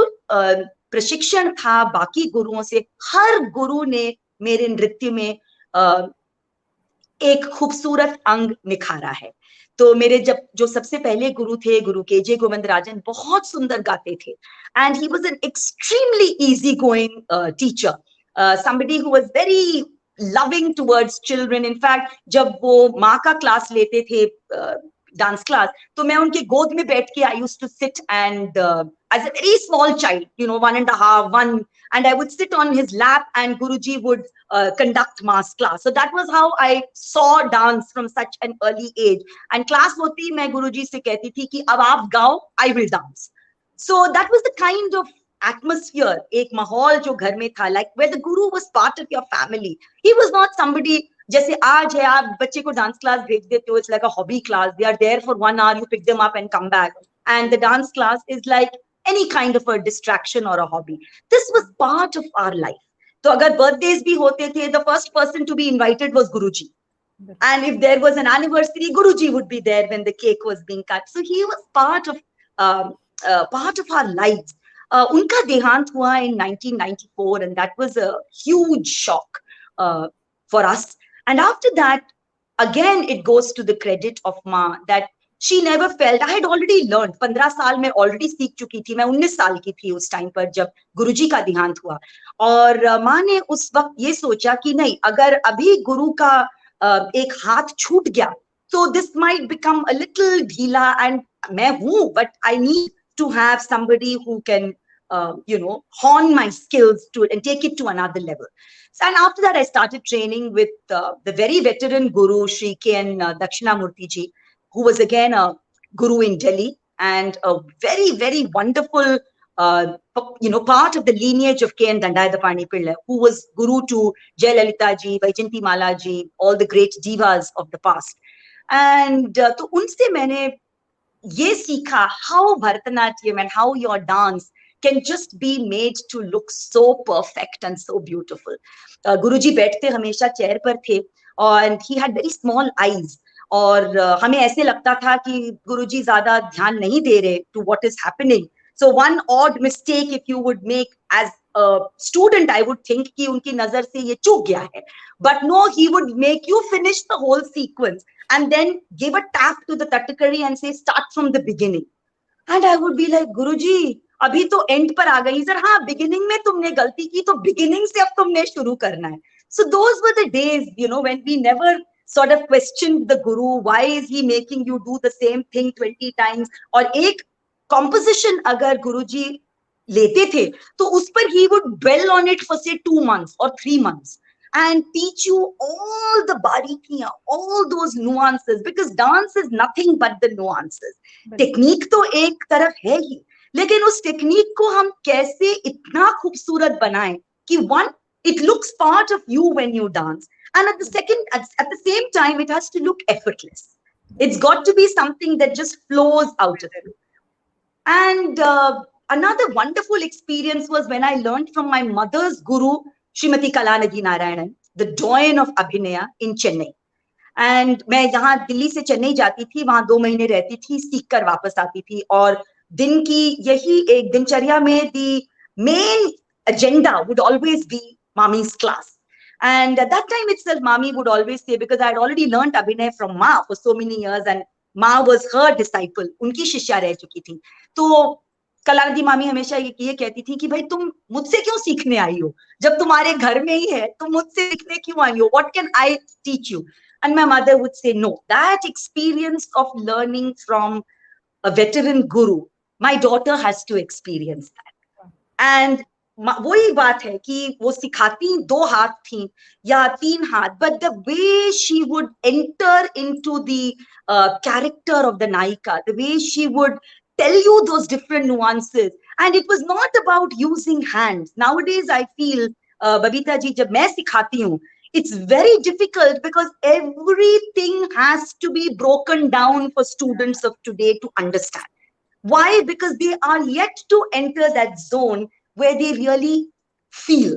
प्रशिक्षण था बाकी गुरुओं से, हर गुरु ने मेरे नृत्य में एक खूबसूरत अंग निखारा है. तो मेरे जो सबसे पहले गुरु थे, गुरु के.जे. गोविंदराजन, बहुत सुंदर गाते थे, and he was an extremely easygoing teacher, somebody who was very loving towards children. In fact, जब वो माँ का क्लास लेते थे डांस क्लास, तो मैं उनके गोद में बैठ के I used to sit and as a very small child, 1.5, 1, and I would sit on his lap and Guruji would conduct mass class. So that was how I saw dance from such an early age. And class hoti मैं Guruji से कहती थी कि अब आप गाओ, I will dance. So that was the kind of atmosphere, एक माहौल जो घर में था, like where the guru was part of your family. He was not somebody जैसे आज है, आप बच्चे को डांस क्लास भेज देते हो, it's like a hobby class. They are there for 1 hour, you pick them up and come back. And the dance class is like any kind of a distraction or a hobby. This was part of our life. So अगर birthdays भी होते थे, the first person to be invited was Guruji. And if there was an anniversary, Guruji would be there when the cake was being cut. So he was part of our lives. Unka dehant hua in 1994, and that was a huge shock for us. And after that, again, it goes to the credit of Ma that she never felt, I had already learned, 15 साल में already सीख चुकी थी, मैं 19 साल की थी उस टाइम पर जब गुरुजी का देहांत हुआ, और माँ ने उस वक्त ये सोचा कि नहीं, अगर अभी गुरु का एक हाथ छूट गया तो this might become a little ढीला, and मैं हूँ, but I need to have somebody who can hone my skills to and take it to another level. And after that, I started training with the very veteran guru, Sri K.N. Dakshinamurti ji, who was again a guru in Delhi and a very, very wonderful, part of the lineage of K.N. Dandayatapani Pillai, who was guru to Jayalalitha ji, Vaijayanti Mala ji, all the great divas of the past. And तो उनसे मैंने ये सीखा how Bharatanatyam and how your dance can just be made to look so perfect and so beautiful. Guruji बैठते हमेशा chair पर थे, and he had very small eyes, और हमें ऐसे लगता था कि गुरुजी ज्यादा ध्यान नहीं दे रहे to what is happening. So one odd mistake if you would make as a student, I would think कि उनकी नजर से ये चूक गया है, but no, he would make you finish the whole sequence and then give a tap to the Tatakari and say start from the beginning. And I would be like, Guruji, अभी तो end पर आ गई sir, हाँ beginning में तुमने गलती की तो beginning से अब तुमने शुरू करना है. So those were the days, when we never sort of questioned the guru, why is he making you do the same thing 20 times? और एक composition अगर गुरुजी लेते थे तो उस पर he would dwell on it for say 2 months or 3 months and teach you all the barikiyan, all those nuances, because dance is nothing but the nuances. Technique तो एक तरफ है ही, लेकिन उस टेक्निक को हम कैसे इतना खूबसूरत बनाएं कि one, it looks part of you when you dance, and at the same time it has to look effortless. It's got to be something that just flows out of you. And another wonderful experience was when I learned from my mother's guru, Srimati Kalanagi Narayanan, the doyen of Abhinaya in Chennai. And मैं यहाँ दिल्ली से चेन्नई जाती थी, वहां 2 महीने रहती थी, सीख कर वापस आती थी, और दिन की यही एक दिनचर्या में the main agenda would always be Mami's class. And at that time itself, Mami would always say, because I had already learned Abhinay from Ma for so many years, and Ma was her disciple, उनकी शिष्या रह चुकी थी, तो कलानिधि मामी हमेशा ये कहती थी कि भाई तुम मुझसे क्यों सीखने आई हो, जब तुम्हारे घर में ही है, तुम मुझसे सीखने क्यों आई हो, what can I teach you? And my mother would say, no, that experience of learning from a veteran guru, my daughter has to experience that. And वही बात है कि वो सिखाती 2 हाथ थी या 3 हाथ, but the way she would enter into the character of the Naika, the way she would tell you those different nuances, and it was not about using hands. Nowadays I feel, Babita ji, जब मैं सिखाती हूँ, it's very difficult because everything has to be broken down for students of today to understand. Why? Because they are yet to enter that zone where they really feel.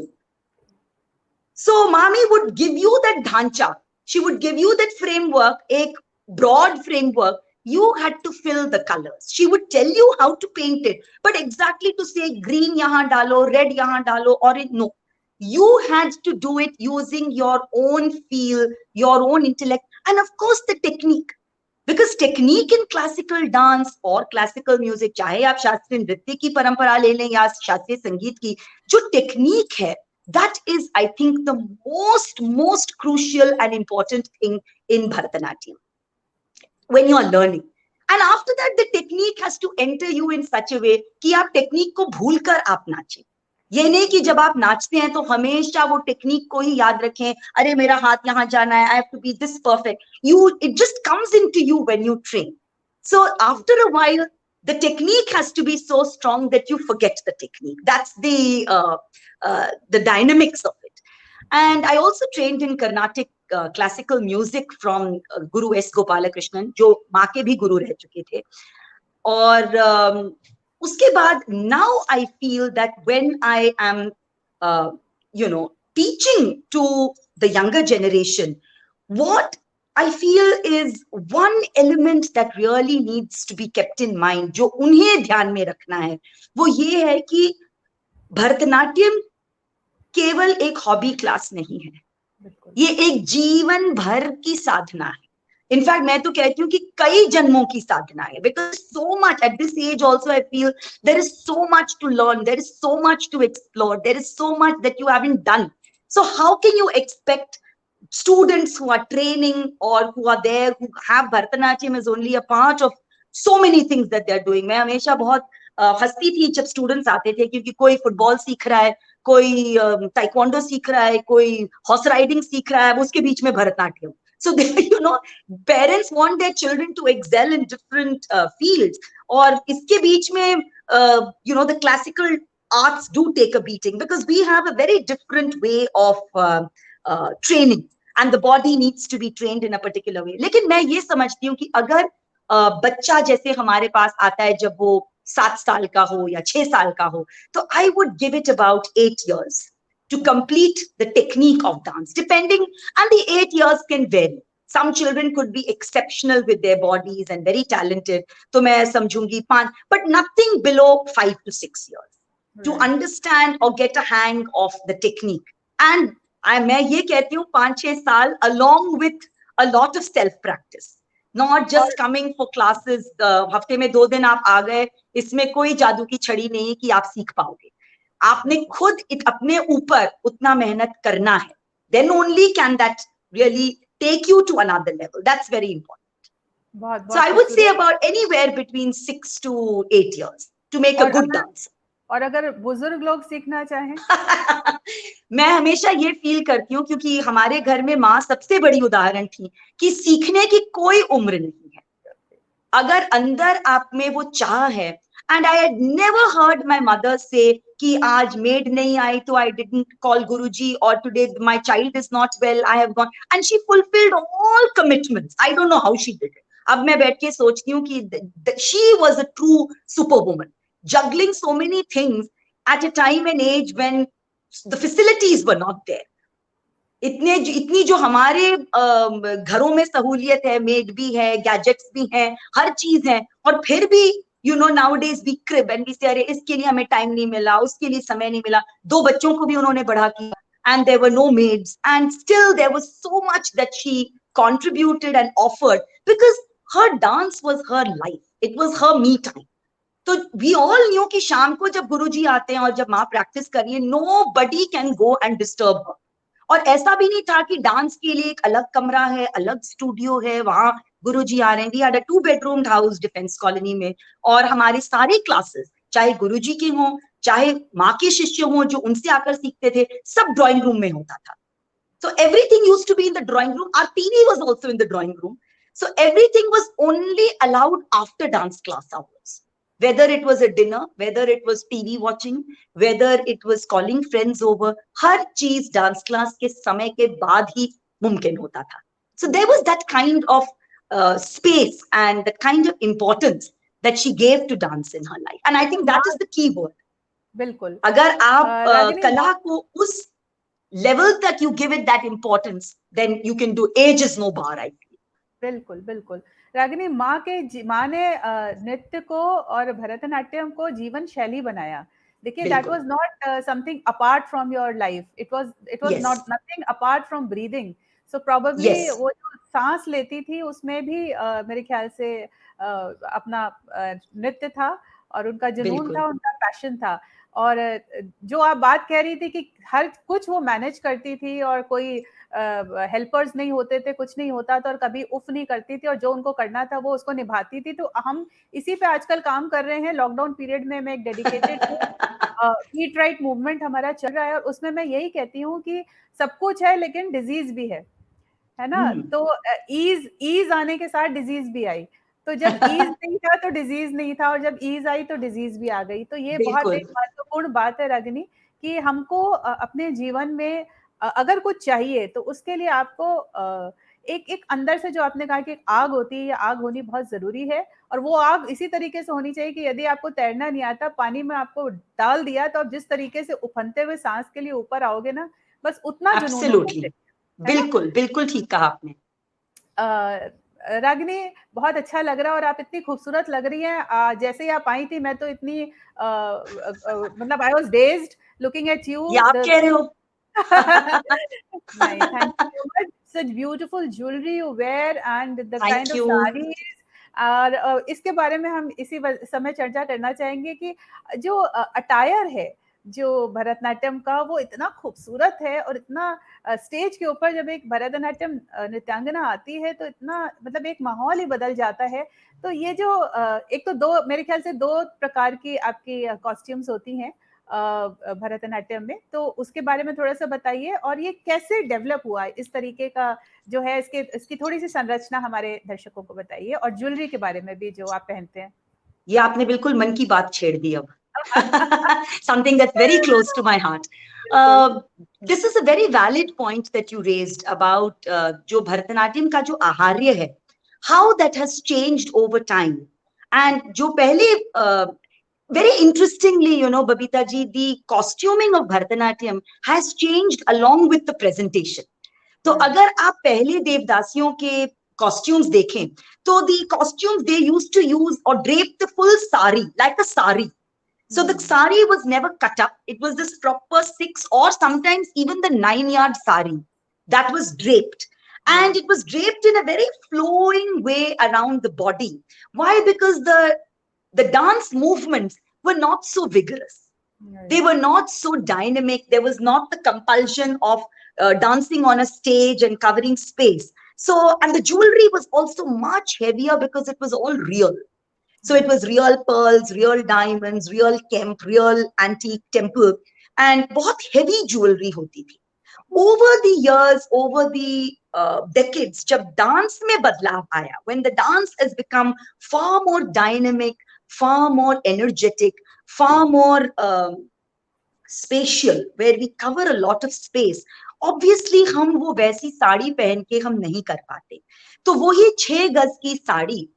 So Mami would give you that dhancha. She would give you that framework, a broad framework. You had to fill the colors. She would tell you how to paint it, but exactly to say green yahan dalo, red yahan dalo, orange, no. You had to do it using your own feel, your own intellect, and of course the technique. Because technique in classical dance or classical music, चाहे आप शास्त्रीय नृत्य की परंपरा ले लें या शास्त्रीय संगीत की, जो technique है, that is, I think, the most crucial and important thing in Bharatanatyam when you are learning. And after that, the technique has to enter you in such a way कि आप technique को भूलकर आप नाचें. ये नहीं कि जब आप नाचते हैं तो हमेशा वो टेक्निक को ही याद रखें, अरे मेरा हाथ यहाँ जाना है, I have to be this perfect. It just comes into you when you train. So after a while, the technique has to be so strong that you forget the technique. That's the dynamics of it. And I also trained in Carnatic classical music from Guru S. Gopalakrishnan, जो माँ के भी गुरु रह चुके थे. और उसके बाद now I feel that when I am teaching to the younger generation, what I feel is one element that really needs to be kept in mind, जो उन्हें ध्यान में रखना है, वो ये है कि भरतनाट्यम केवल एक हॉबी क्लास नहीं है, ये एक जीवन भर की साधना है. इनफैक्ट मैं तो कहती हूँ कि कई जन्मों की साधना है, because so much at this age also I feel there is so much to learn, there is so much to explore, there is so much that you haven't done. So how can you expect students who are training or who are there who have Bharatanatyam as only a part of so many things that they are doing? मैं हमेशा बहुत हंसती थी जब students आते थे, क्योंकि कोई फुटबॉल सीख रहा है, कोई ताइक्वांडो सीख रहा है, कोई हॉर्स राइडिंग सीख रहा है, उसके बीच में Bharatanatyam. So they, parents want their children to excel in different fields. और इसके बीच में the classical arts do take a beating because we have a very different way of training and the body needs to be trained in a particular way. लेकिन मैं ये समझती हूँ कि अगर बच्चा जैसे हमारे पास आता है जब वो 7 साल का हो या 6 साल का हो, तो I would give it about 8 years to complete the technique of dance, depending, and the 8 years can vary. Some children could be exceptional with their bodies and very talented. तो मैं समझूंगी 5, but nothing below 5 to 6 years to understand or get a hang of the technique. And मैं ये कहती हूँ 5-6 साल along with a lot of self practice, not just coming for classes. हफ्ते में 2 दिन आप आ गए, इसमें कोई जादू की छड़ी नहीं है कि आप सीख पाओगे. आपने खुद अपने ऊपर उतना मेहनत करना है. Then only can that really take you to another level. That's very important. So I would say about anywhere between 6 to 8 years to make a good dancer. और अगर बुजुर्ग लोग सीखना चाहें? मैं हमेशा ये फील करती हूँ, क्योंकि हमारे घर में माँ सबसे बड़ी उदाहरण थी कि सीखने की कोई उम्र नहीं है. अगर अंदर आप में वो चाह है. And I had never heard my mother say कि आज maid नहीं आई तो I didn't call Guruji, or today my child is not well, I have gone. And she fulfilled all commitments. I don't know how she did it. अब मैं बैठ के सोचती हूँ कि she was a true superwoman, juggling so many things at a time and age when the facilities were not there. इतनी जो हमारे घरों में सहूलियत है, मेड भी है, गैजेट्स भी हैं, हर चीज है, और फिर भी nowadays we crib and we say अरे इसके लिए हमें टाइम नहीं मिला, उसके लिए समय नहीं मिला. 2 बच्चों को भी उन्होंने बढ़ा किया, and there were no maids, and still there was so much that she contributed and offered because her dance was her life, it was her me time. तो we all knew कि शाम को जब गुरुजी आते हैं और जब माँ प्रैक्टिस कर रही है, nobody can go and disturb her. और ऐसा भी नहीं था कि डांस के लिए एक अलग कमरा है, अलग स्टूडियो है, वहां गुरुजी आ रहे हैं. We had a 2-bedroom house Defence Colony में, और हमारे सारे क्लासेस चाहे गुरुजी के हों चाहे माँ के शिष्य हों जो उनसे आकर सीखते थे, सब ड्राइंग रूम में होता था. So everything used to be in the drawing room. Our TV was also in the drawing room. So everything was only allowed after dance class hours. Whether it was a dinner, whether it was TV watching, whether it was calling friends over, हर चीज dance class के समय के बाद ही मुमकिन होता था. So there was that kind of space and the kind of importance that she gave to dance in her life. And I think that is the key word. बिल्कुल. अगर आप कला को उस level that you give it that importance, then you can do. Age is no bar, I feel. बिल्कुल बिल्कुल. रागिनी, माँ ने नृत्य को और भरतनाट्यम को जीवन शैली बनाया. देखिए, that was not something apart from your life. It was Yes. not nothing apart from breathing. So probably Yes. वो जो सांस लेती थी उसमें भी मेरे ख्याल से अपना नृत्य था, और उनका जुनून था, उनका पैशन था. और जो आप बात कह रही थी कि हर कुछ वो मैनेज करती थी और कोई हेल्पर्स नहीं होते थे, कुछ नहीं होता था, और कभी उफ नहीं करती थी, और जो उनको करना था वो उसको निभाती थी. तो हम इसी पे आजकल काम कर रहे हैं. लॉकडाउन पीरियड में मैं एक डेडिकेटेड ईट राइट मूवमेंट हमारा चल रहा है, और उसमें मैं यही कहती हूँ कि सब कुछ है लेकिन डिजीज भी है ना. तो ईज आने के साथ डिजीज भी आई. तो जब ईज नहीं था तो डिजीज नहीं था, और जब ईज आई तो डिजीज भी आ गई. तो ये बहुत एक महत्वपूर्ण बात है रागिनी, कि हमको अपने जीवन में अगर कुछ चाहिए तो उसके लिए आपको एक अंदर से, जो आपने कहा कि एक आग होती है, ये आग होनी बहुत जरूरी है. और वो आग इसी तरीके से होनी चाहिए कि यदि आपको तैरना नहीं आता, पानी में आपको डाल दिया तो आप जिस तरीके से उफनते हुए सांस के लिए ऊपर आओगे ना, बस उतना जुनून. बिल्कुल बिल्कुल ठीक कहा आपने. रागिनी, बहुत अच्छा लग रहा है, और आप इतनी खूबसूरत लग रही हैं. जैसे ही आप आई थी मैं तो इतनी मतलब I was dazed looking at you. आप कह रहे हो. नहीं, thank you so much. such beautiful jewelry you wear and the Thank kind of you. sarees. और इसके बारे में हम इसी समय चर्चा करना चाहेंगे कि जो अटायर है जो भरतनाट्यम का, वो इतना खूबसूरत है और इतना स्टेज के ऊपर जब एक भरतनाट्यम नृत्यांगना आती है तो इतना मतलब एक माहौल ही बदल जाता है। तो ये जो एक तो दो, मेरे ख्याल से 2 प्रकार की आपकी कॉस्ट्यूम्स होती हैं भरतनाट्यम में, तो उसके बारे में थोड़ा सा बताइए और ये कैसे डेवलप हुआ है इस तरीके का जो है, इसकी थोड़ी सी संरचना हमारे दर्शकों को बताइए और ज्वेलरी के बारे में भी जो आप पहनते हैं। ये आपने बिल्कुल मन की बात छेड़ दी अब। Something that's very close to my heart. This is a very valid point that you raised about जो भरतनाट्यम का जो आहार्य है, how that has changed over time. And जो पहले very interestingly, you know, Babita ji, the costuming of Bharatanatyam has changed along with the presentation. तो अगर आप पहले देवदासियों के costumes देखें, तो the costumes they used to use or drape the full sari, like a sari. So the sari was never cut up. It was this proper 6 or sometimes even the 9-yard sari that was draped. And it was draped in a very flowing way around the body. Why? Because the dance movements were not so vigorous. They were not so dynamic. There was not the compulsion of dancing on a stage and covering space. So, and the jewelry was also much heavier because it was all real. So it was real pearls, real diamonds, real kemp, real antique temple, and बहुत heavy jewelry होती थी. Over the years, over the decades, जब dance में बदलाव आया, when the dance has become far more dynamic, far more energetic, far more spatial, where we cover a lot of space, obviously हम वो वैसी साड़ी पहन के हम नहीं कर पाते. तो वही 6 गज की sari,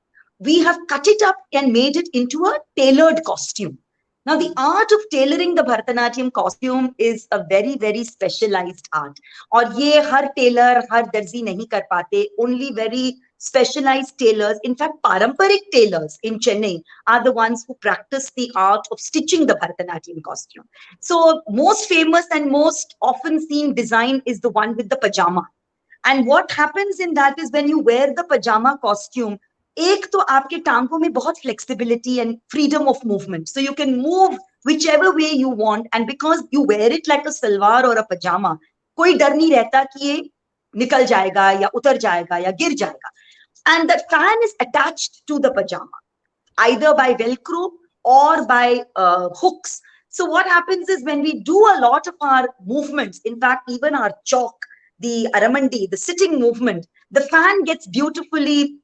we have cut it up and made it into a tailored costume. Now, the art of tailoring the Bharatanatyam costume is a very, very specialized art. और ये हर tailor, हर दर्जी नहीं कर पाते. Only very specialized tailors, in fact, Paramparik tailors in Chennai are the ones who practice the art of stitching the Bharatanatyam costume. So, most famous and most often seen design is the one with the pajama. And what happens in that is when you wear the pajama costume, एक तो आपके टांगों में बहुत flexibility and freedom of movement. So you can move whichever way you want, and because you wear it like a salwar or a pajama, कोई डर नहीं रहता कि ये निकल जाएगा या उतर जाएगा या गिर जाएगा. And the fan is attached to the pajama, either by Velcro or by hooks. So what happens is when we do a lot of our movements, in fact, even our chalk, the aramandi, the sitting movement, the fan gets beautifully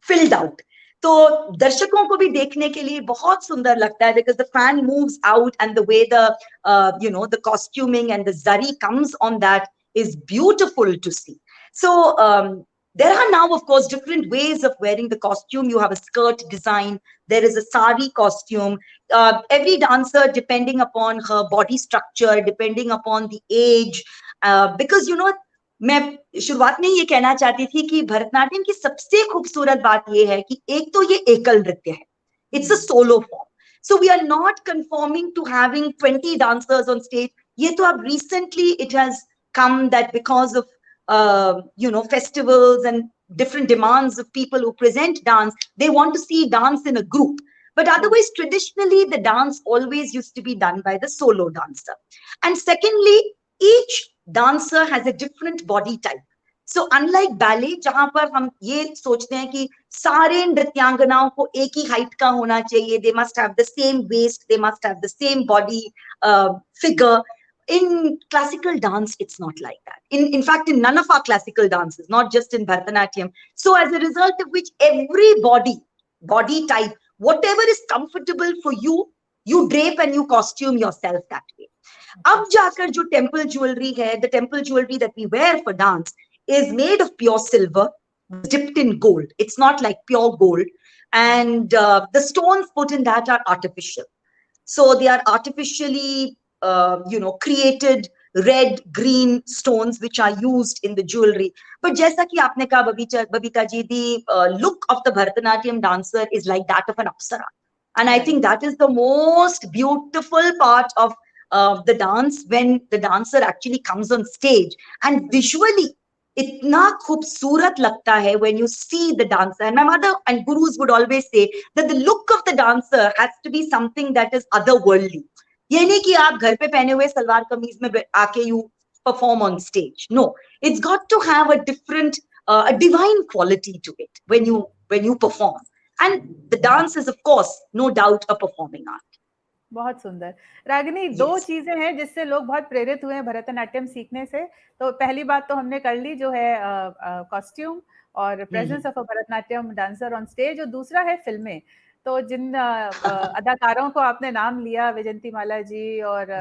filled out. तो दर्शकों को भी देखने के लिए बहुत सुंदर लगता है, because the fan moves out and the way the the costuming and the zari comes on that is beautiful to see. So there are now, of course, different ways of wearing the costume. You have a skirt design. There is a sari costume. Every dancer, depending upon her body structure, depending upon the age, because मैं शुरुआत में ये कहना चाहती थी कि भरतनाट्यम की सबसे खूबसूरत बात ये है कि एक तो ये एकल नृत्य है. It's a solo form. So we are not conforming to having 20 dancers on stage. ये तो अब recently it has come that because of festivals and different demands of people who present dance, they want to see dance in a group. But otherwise, traditionally, the dance always used to be done by the solo dancer. And secondly, each dancer has a different body type. So unlike ballet, जहां पर हम ये सोचते हैं कि सारे नृत्यांगनाओं को एक ही हाइट का होना चाहिए, they must have the same waist, they must have the same body figure. In classical dance, it's not like that. In fact, in none of our classical dances, not just in Bharatanatyam. So as a result of which, every body type, whatever is comfortable for you, you drape and you costume yourself that way. अब जाकर जो temple jewelry है, the temple jewelry that we wear for dance is made of pure silver, dipped in gold. It's not like pure gold. And the stones put in that are artificial. So they are artificially, created red, green stones which are used in the jewelry. But जैसा कि आपने कहा Babita ji, the look of the Bharatanatyam dancer is like that of an apsara. And I think that is the most beautiful part of the dance, when the dancer actually comes on stage. And visually, इतना खूबसूरत लगता है when you see the dancer. And my mother and gurus would always say that the look of the dancer has to be something that is otherworldly. ये नहीं कि आप घर पे पहने हुए सलवार कमीज में आके you perform on stage. No, it's got to have a different, a divine quality to it when you perform. And the dance is, of course, no doubt, a performing art. बहुत सुंदर। रागिनी, दो Yes. चीजें हैं जिससे लोग बहुत प्रेरित हुए हैं भरतनाट्यम सीखने से। तो पहली बात तो हमने कर ली, जो है कॉस्ट्यूम और presence of a Bharatanatyam dancer on stage, और दूसरा है फिल्में। तो जिन अदाकारों को आपने नाम लिया, वैजयंतीमाला जी और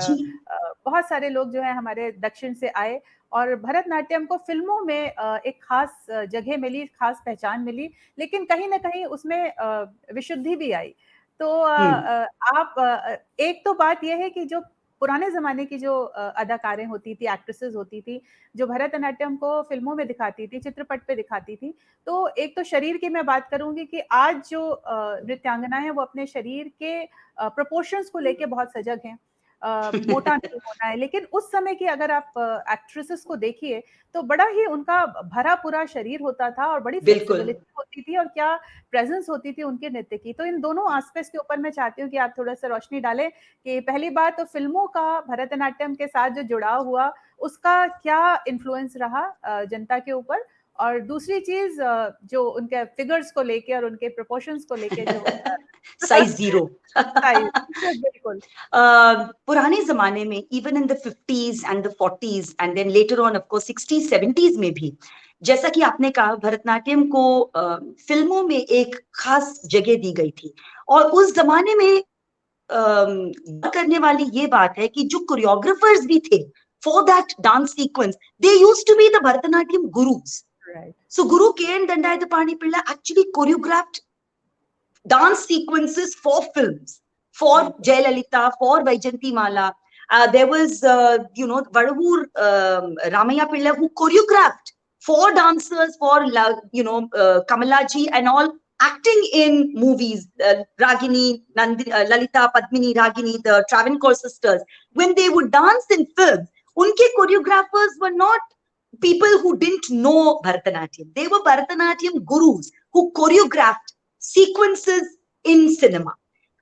बहुत सारे लोग जो है हमारे दक्षिण से आए, और भरतनाट्यम को फिल्मों में एक खास जगह मिली, खास पहचान मिली, लेकिन कहीं ना कहीं उसमें विशुद्धि भी आई। तो आप एक तो बात यह है कि जो पुराने जमाने की जो अदाकारें होती थी, एक्ट्रेसेस होती थी, जो भरतनाट्यम को फिल्मों में दिखाती थी, चित्रपट पे दिखाती थी, तो एक तो शरीर की मैं बात करूंगी कि आज जो नृत्यांगना है वो अपने शरीर के प्रोपोर्शंस को लेके बहुत सजग हैं। मोटा नहीं होना है, लेकिन उस समय की अगर आप एक्ट्रेसेस को देखिए तो बड़ा ही उनका भरा पूरा शरीर होता था और बड़ी फ्लेक्सिबिलिटी होती थी, और क्या प्रेजेंस होती थी उनके नृत्य की। तो इन दोनों एस्पेक्ट्स के ऊपर मैं चाहती हूँ कि आप थोड़ा सा रोशनी डालें कि पहली बात तो फिल्मों का भरतनाट्यम के साथ जो जुड़ाव हुआ उसका क्या इन्फ्लुएंस रहा जनता के ऊपर, और दूसरी चीज जो उनके फिगर्स को लेके और उनके प्रोपोर्शंस को लेके जो साइज जीरो। बिल्कुल। पुराने जमाने में even in the 50s and the 40s and then later on of course 60s 70s में भी, जैसा कि आपने कहा, भरतनाट्यम को फिल्मों में एक खास जगह दी गई थी। और उस जमाने में करने वाली ये बात है कि जो कोरियोग्राफर्स भी थे for that dance sequence, they used to be the Bharatanatyam gurus. So Guru K.N. Dandayatapani Pillai actually choreographed dance sequences for films, for Jayalalitha, for Vaijantimala. There was, Vadavur Ramaya Pillai, who choreographed for dancers, for, Kamalaji and all, acting in movies. Ragini, Lalita, Padmini, Ragini, the Travancore sisters. When they would dance in films, unke choreographers were not people who didn't know Bharatanatyam. They were Bharatanatyam gurus who choreographed sequences in cinema.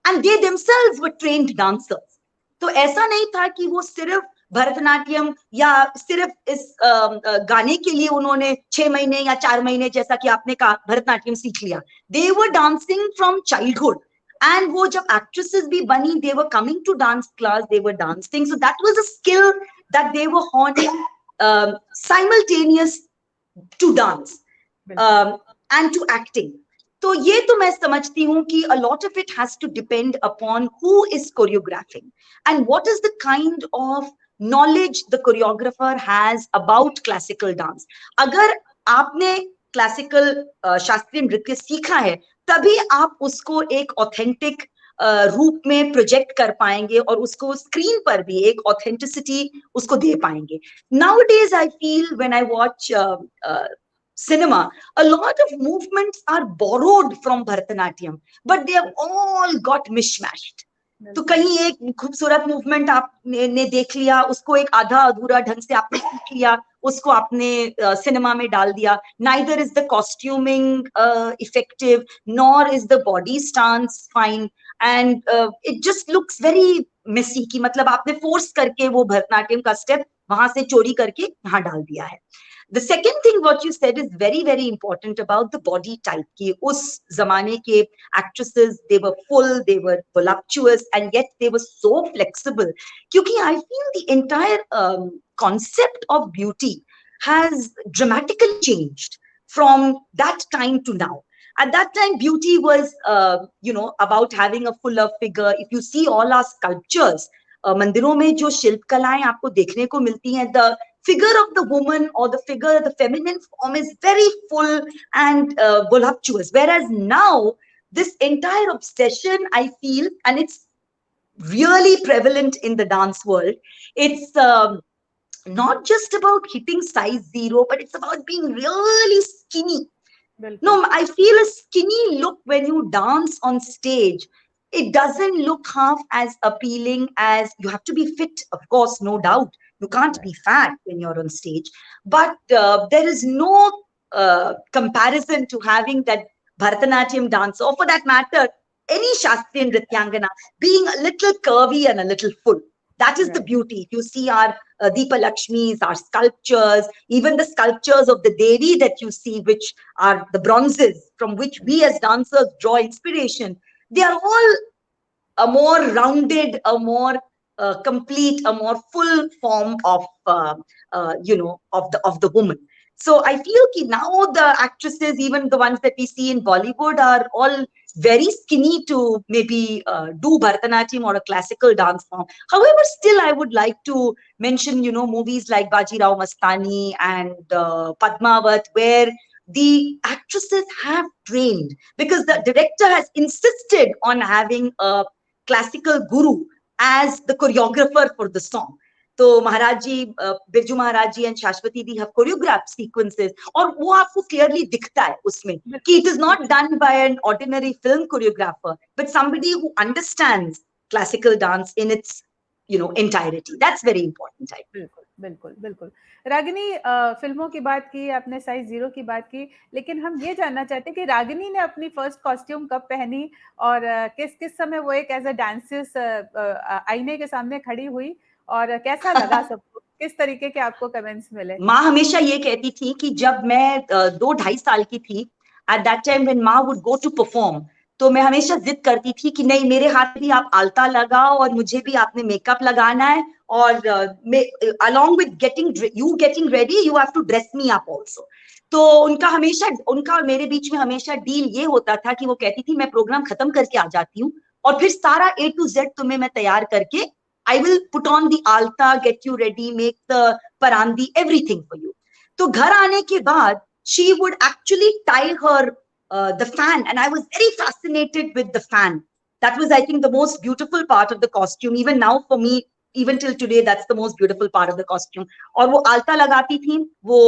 And they themselves were trained dancers. तो ऐसा नहीं था कि वो सिर्फ भरतनाट्यम या सिर्फ इस गाने के लिए उन्होंने 6 महीने या 4 महीने, जैसा कि आपने कहा, भरतनाट्यम सीख लिया. They were dancing from childhood. And वो जब actresses भी बनी, they were coming to dance class, they were dancing. So that was a skill that they were honing simultaneous to dance and to acting. तो ये तो मैं समझती हूँ कि a lot of it has to depend upon who is choreographing and what is the kind of knowledge the choreographer has about classical dance. अगर आपने classical शास्त्रीय नृत्य सीखा है, तभी आप उसको एक authentic रूप में प्रोजेक्ट कर पाएंगे और उसको स्क्रीन पर भी एक ऑथेंटिसिटी उसको दे पाएंगे. Nowadays I feel when I watch cinema, a lot of movements are borrowed from Bharatanatyam, but they have all got mishmashed. तो कहीं एक खूबसूरत मूवमेंट आपने देख लिया, उसको एक आधा अधूरा ढंग से आपने सीख लिया, उसको आपने सिनेमा में डाल दिया. Neither is the costuming effective, nor is the body stance fine, and it just looks very messy. कि मतलब आपने फोर्स करके वो भरतनाट्यम का स्टेप वहां से चोरी करके यहाँ डाल दिया है. The second thing what you said is very, very important about the body type. कि उस जमाने के actresses, they were full, they were voluptuous, and yet they were so flexible. क्योंकि I feel the entire concept of beauty has dramatically changed from that time to now. At that time, beauty was, about having a fuller figure. If you see all our sculptures, मंदिरों में जो शिल्प कलाएं आपको देखने को मिलती हैं, the figure of the woman or the feminine form is very full and voluptuous. Whereas now, this entire obsession, I feel, and it's really prevalent in the dance world, it's not just about hitting size 0, but it's about being really skinny. No, I feel a skinny look when you dance on stage it doesn't look half as appealing as you have to be fit, of course, no doubt. You can't be fat when you're on stage, but there is no comparison to having that Bharatanatyam dance, or for that matter, any Shastriya Nrityangana being a little curvy and a little full. That is the beauty. If you see our Deepa Lakshmis, our sculptures, even the sculptures of the Devi that you see, which are the bronzes from which we as dancers draw inspiration, they are all a more rounded, a more complete, a more full form of of the woman. So I feel that now the actresses, even the ones that we see in Bollywood, are all very skinny to maybe do Bharatanatyam or a classical dance form. However, still I would like to mention, movies like Bajirao Mastani and Padmavat, where the actresses have trained, because the director has insisted on having a classical guru as the choreographer for the song. तो महाराज जी, बिरजू महाराज जी and शाश्वती दी have choreographed sequences, और वो आपको clearly दिखता है उसमें कि it is not done by an ordinary film choreographer, but somebody who understands classical dance in its entirety. That's very important. बिल्कुल बिल्कुल बिल्कुल। रागिनी, फिल्मों की बात की आपने, साइज 0 की बात की, लेकिन हम ये जानना चाहते हैं कि रागिनी ने अपनी फर्स्ट कॉस्ट्यूम कब पहनी, और किस समय वो एक एज अ डांसेस आईने के सामने खड़ी हुई, और कैसा लगा सबको, किस तरीके के आपको कमेंट्स मिले? माँ हमेशा ये कहती थी कि जब मैं 2-2.5 साल की थी, एट दैट टाइम व्हेन माँ वुड गो टू परफॉर्म, तो मैं हमेशा जिद करती थी कि नहीं, मेरे हाथ भी आप आलता लगाओ और मुझे भी आपने मेकअप लगाना है, और along with getting ready, you have to dress me up also. तो उनका और मेरे बीच में हमेशा डील ये होता था कि वो कहती थी मैं प्रोग्राम खत्म करके आ जाती हूँ, और फिर सारा A to Z तुम्हें मैं तैयार करके, I will put on the alta, get you ready, make the parandi, everything for you. तो घर आने के बाद she would actually tie her the fan, and I was very fascinated with the fan. That was, I think, the most beautiful part of the costume. Even now, for me, even till today, that's the most beautiful part of the costume. और वो alta लगाती थी, वो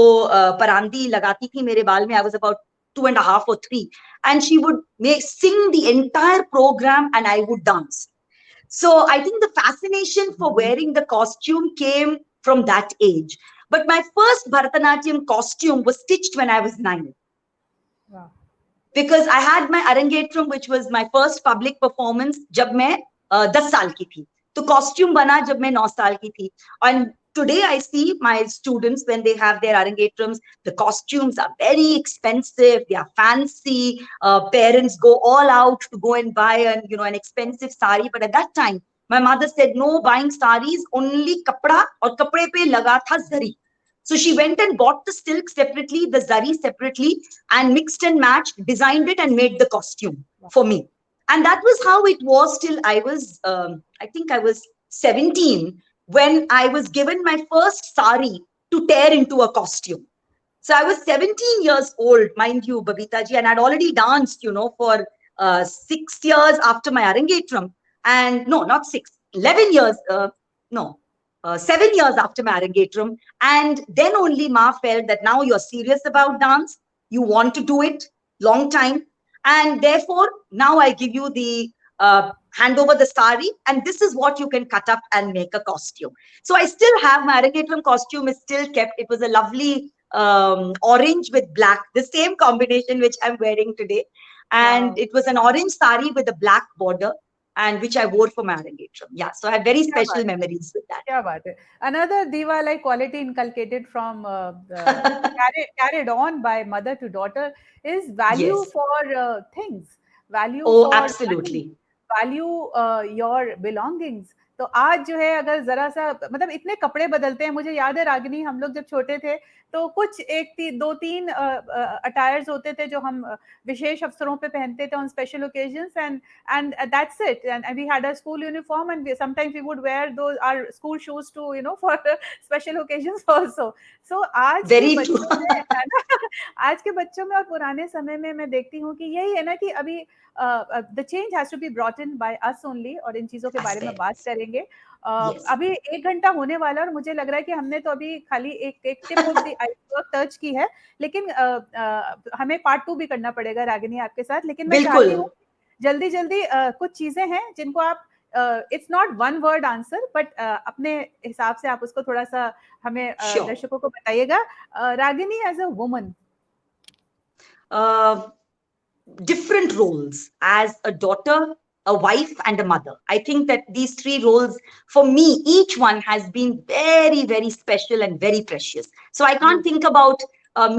parandi लगाती थी मेरे बाल में. I was about 2.5 or 3, and she would sing the entire program, and I would dance. So I think the fascination for wearing the costume came from that age. But my first Bharatanatyam costume was stitched when I was 9. Wow. Because I had my Arangetram, which was my first public performance, जब मैं 10 साल की थी. तो costume बना जब मैं 9 साल की थी. And today I see my students, when they have their Arangetrams, the costumes are very expensive, they are fancy, parents go all out to go and buy an expensive sari. But at that time, my mother said, no buying saris, only kapda, और कपड़े पे लगा था zari. So she went and bought the silk separately, the zari separately, and mixed and matched, designed it, and made the costume for me. And that was how it was till I was, I think I was 17, when I was given my first sari to tear into a costume. So I was 17 years old, mind you, Babita ji, and I'd already danced, for 6 years after my Arangetram. And no, not 6, 11 years, 7 years after my Arangetram. And then only Ma felt that now you're serious about dance, you want to do it long time. And therefore, now I give you the hand over the sari, and this is what you can cut up and make a costume. So I still have my Arangetram costume is still kept. It was a lovely orange with black, the same combination which I'm wearing today. And Wow. it was an orange sari with a black border, and which I wore for my Arangetram. Yeah, so I have very special memories with that. क्या बात है. Another diva-like quality inculcated from carried on by mother to daughter is value Yes. for things, value Oh, for absolutely. money, value your belongings. तो आज जो है, अगर जरा सा, मतलब इतने कपड़े बदलते हैं. मुझे याद है रागिनी, हम लोग जब छोटे थे तो कुछ 2-3 अटायर्स होते थे जो हम विशेष अवसरों पे पहनते थे, on special occasions, and that's it. And we had a school uniform, and sometimes we would wear our school shoes to, for special occasions also. So आज Very के true. बच्चों में, है ना, आज के बच्चों में और पुराने समय में मैं देखती हूँ कि यही है ना कि अभी the change has to be brought in by us only, और इन चीजों के बारे में बात करेंगे. Yes. अभी 1 घंटा होने वाला है, और मुझे लग रहा है कि हमने तो अभी खाली एक tip of the iceberg touch की है, लेकिन हमें पार्ट 2 भी करना पड़ेगा रागिनी आपके साथ. लेकिन मैं चाहती हूँ जल्दी जल्दी कुछ चीजें हैं जिनको आप, it's not one word answer, but अपने हिसाब से आप उसको थोड़ा सा हमें Sure. दर्शकों को बताइएगा. Ragini, as a woman, different roles as a daughter, a wife, and a mother. I think that these three roles, for me, each one has been very, very special and very precious. So I can't think about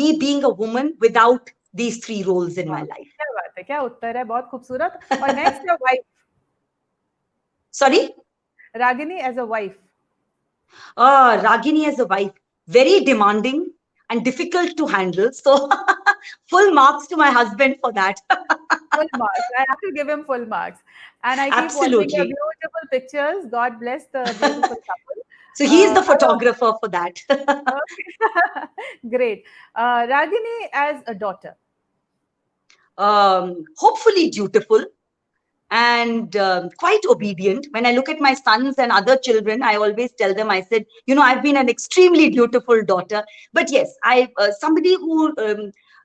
me being a woman without these three roles in my life. क्या बात है, क्या उत्तर है, बहुत खूबसूरत. और next है wife. Sorry? Ragini as a wife. Ragini as a wife, very demanding and difficult to handle. So full marks to my husband for that. Full marks. I have to give him full marks. And I keep watching your Absolutely. beautiful pictures. God bless the beautiful couple. So he is the Hello. photographer for that. Okay. Great. Ragini as a daughter. Hopefully dutiful and quite obedient. When I look at my sons and other children, I always tell them, I said, you know, I've been an extremely dutiful daughter. But yes, I somebody who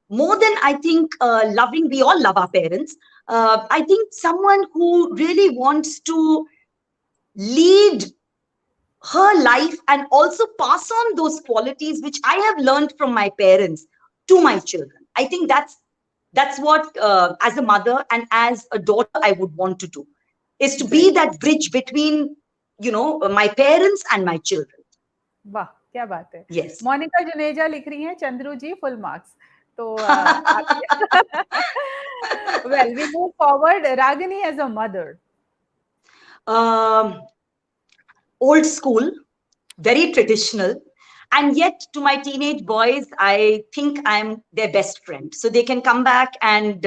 more than I think loving, we all love our parents. I think someone who really wants to lead her life and also pass on those qualities which I have learned from my parents to my children. I think that's what as a mother and as a daughter I would want to do, is to be that bridge between, you know, my parents and my children. वाह, क्या बात है. Yes. Monika Juneja लिख रही हैं, चंद्रू जी full marks. तो well, we move forward. Ragini as a mother. Old school, very traditional. And yet, to my teenage boys, I think I'm their best friend. So they can come back and